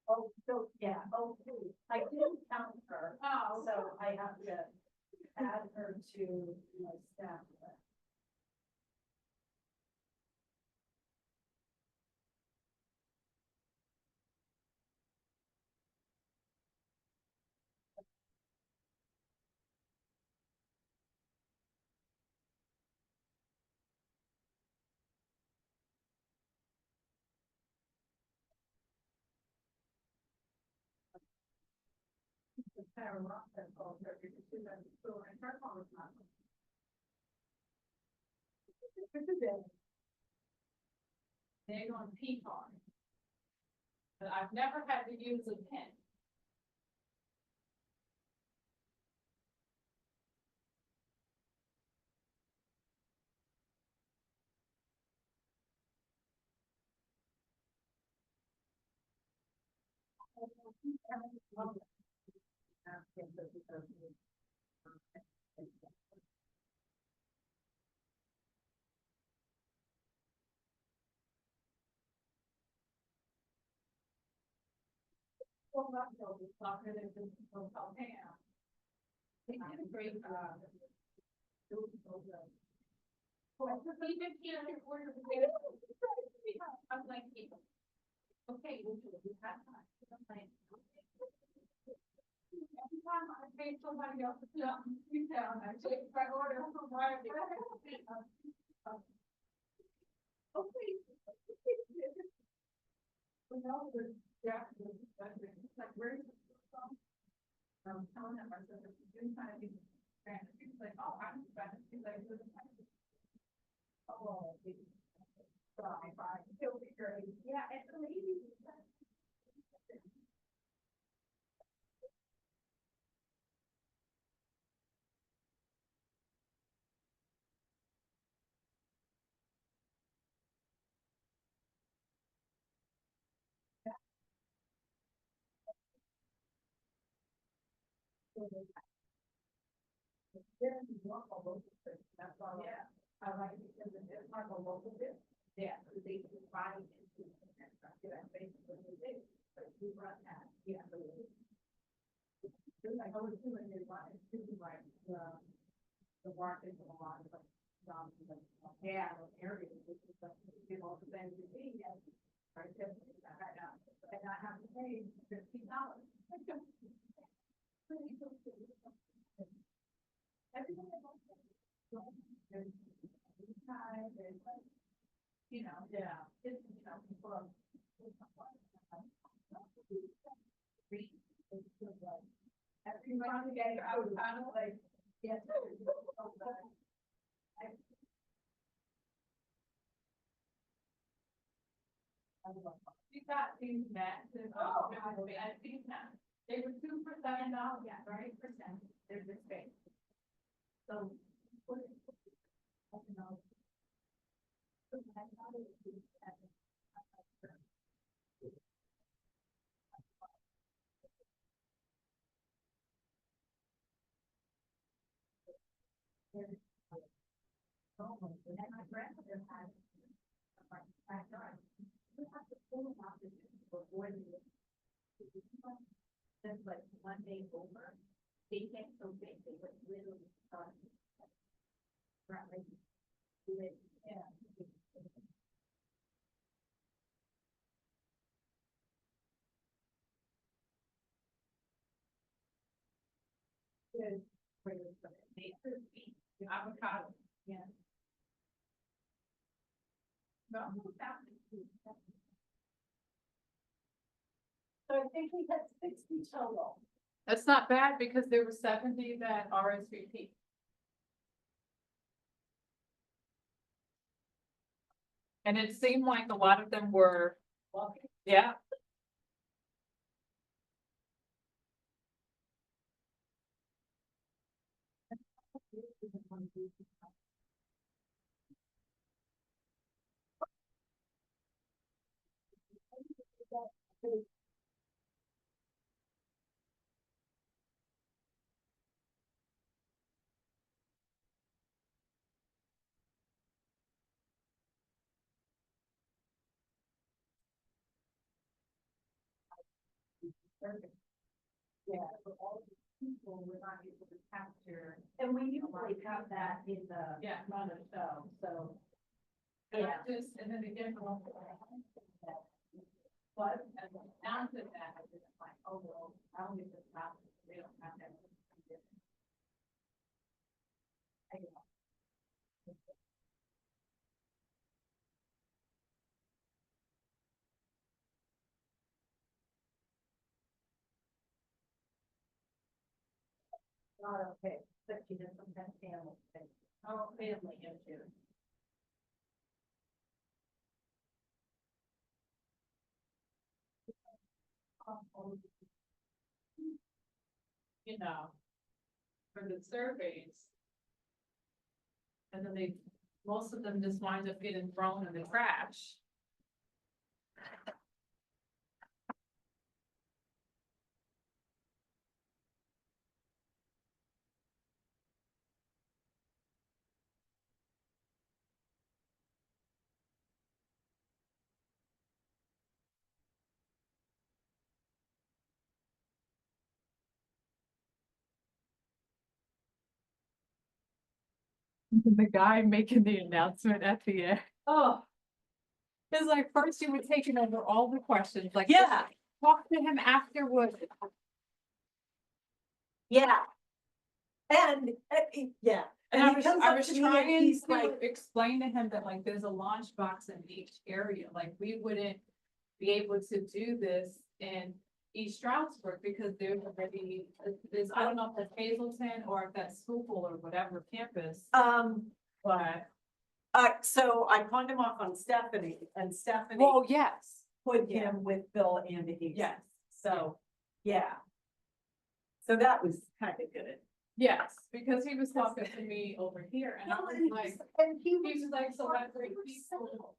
Oh, so, yeah, okay, I didn't count her. Oh. So I have to add her to my staff list. Sarah Ross had called her because she was in school and her phone was not. They're on P-card. But I've never had to use a pen. Well, that bill is not really good for Pam. They did a great, it was so good. Well, even here, we're, I'm like, okay, we'll do it, we have time. I'm like, every time I pay somebody else to sit up and sit down, I take my order from my. Okay. We know that Jack was, like, where's it from? Telling him, I said, if you're doing kind of things, he's like, oh, I'm Spanish, he's like, oh, fine, he'll be great. Yeah, and the lady. That's all. Yeah, I like it because it's like a local business. Yeah, they can buy it. That's basically what it is, but we run that, yeah. Like I was doing it, like, like, the market and a lot of, yeah, those areas, which is like, you know, the things you see, yeah. Right, and I have to pay $15. Everything about it. Time, there's like, you know, yeah, it's, you know, people. Everybody get out, kind of like, yes. You got these massive, I've seen that. They were $2 for $7, yeah, right, percent, they're this big. So. I don't know. And my grandmother had. You have to pull them out before you. That's like one day over. They get so big, they would literally start. Right. Yeah. Good. The avocado, yeah. No, so I think we had 60 total. That's not bad because there were 70 that RSVP. And it seemed like a lot of them were, yeah. Yeah, but all the people were not able to capture. And we usually have that in the. Yeah, run of show, so. Yeah. Just, and then again, but, and down to that, I was like, oh, well, I don't need to stop, they don't have that. Not okay, but she does some kind of family thing. Oh, family issue. You know, for the surveys. And then most of them just wind up getting thrown in the trash. the guy making the announcement at the end. Oh. It's like first you were taking over all the questions, like. Yeah. Talk to him afterwards. Yeah. And, yeah. And he I was, comes I up was to me and trying he's to like, explain to him that like there's a launch box in each area, like we wouldn't be able to do this in East Stroudsburg because there's already, there's, I don't know if that's Hazleton or if that's Schuylkill or whatever campus, but. so I pawned him off on Stephanie and Stephanie Well, yes, put him with Bill and Hayes. yes, So, yeah. So that was kind of good. yes, because he was talking to me over here and I Well, was and like, and he he was like, so that's great people. people.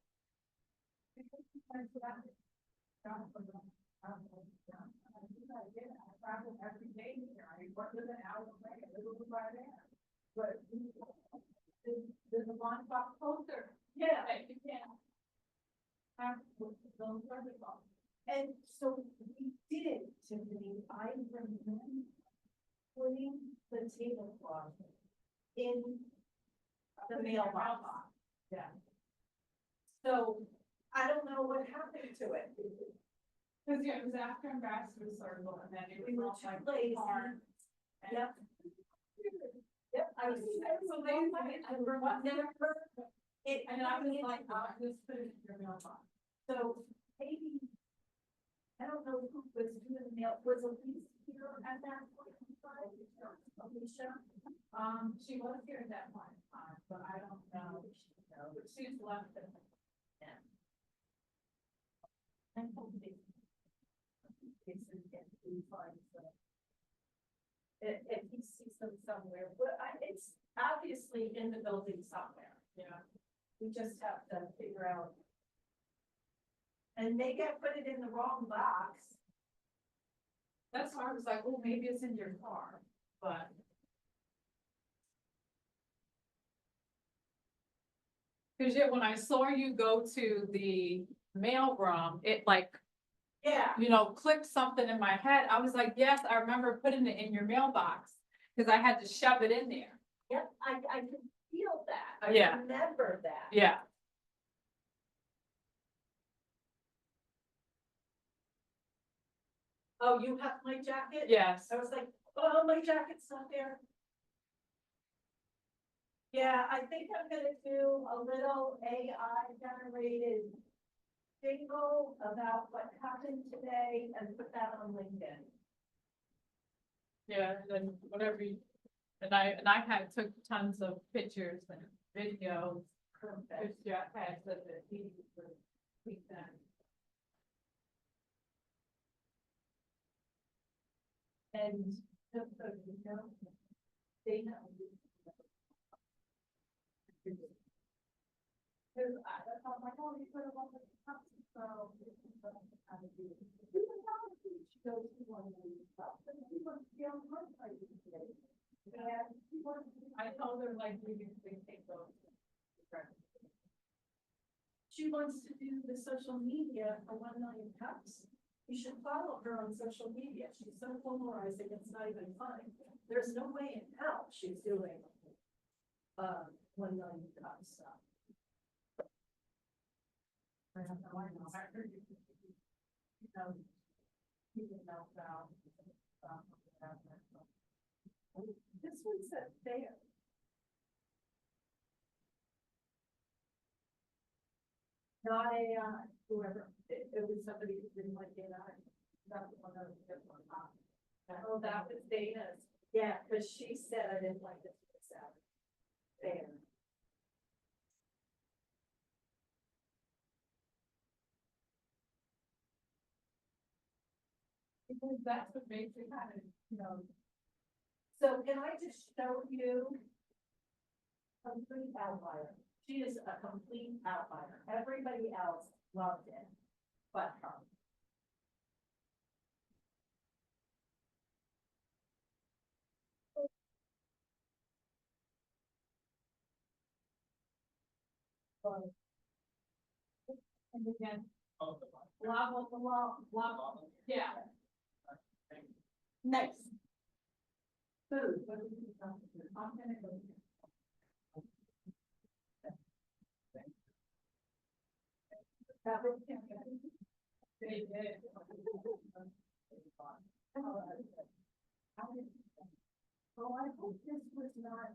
There's a LaunchBox poster. Yeah. You can. And so we did, Tiffany, I remember putting the tablecloth in the mailbox. Yeah. So I don't know what happened to it. Cause yeah, it was after Ambassador Circle and then it We was were all too like lazy. car. Yep. Yep, I was so lazy, I never, it, And I was like, I'll just put it in your mailbox. so maybe, I don't know who was doing the mail, was Elise here at that point in time? Alicia? She was here at that point, but I don't know, but she's left it. Yeah. I'm hoping. If he sees them somewhere, but it's obviously in the building somewhere. Yeah. We just have to figure out. And maybe I put it in the wrong box. That's why I was like, oh, maybe it's in your car, but. Cause yet when I saw you go to the mailroom, it like, Yeah. you know, clicked something in my head. I was like, yes, I remember putting it in your mailbox. Cause I had to shove it in there. Yep, I can feel that. I Yeah. remember that. Yeah. Oh, you have my jacket? Yes. I was like, oh, my jacket's not there. Yeah, I think I'm gonna do a little AI generated jingle about what happened today and put that on LinkedIn. Yeah, and then whatever you, and I had took tons of pictures and videos. Which Jeff had said that he would tweet them. And just so you know, they know. Cause I thought like, oh, you put it on the top, so. How to do it. She goes, "You want to do stuff, but you want to be on her side today." And she wants to. I told her like we can take those. She wants to do the social media for 1 million cups. You should follow her on social media. She's so polarizing, it's not even funny. There's no way in hell she's doing 1 million cups stuff. I don't know, I know, I heard you. You know, people melt down. This one said fair. Not AI, whoever, it was somebody who didn't like AI. That's the one that was good one. Oh, that was Dana's. Yeah, because she said I didn't like it. Fair. Because that's what makes it kind of, you know. So can I just show you? Complete outlier. She is a complete outlier. Everybody else loved it, but her. And again, blah, blah, blah, blah, yeah. Nice. Food, what do you think? I'm gonna go. They did. Oh, I hope this was not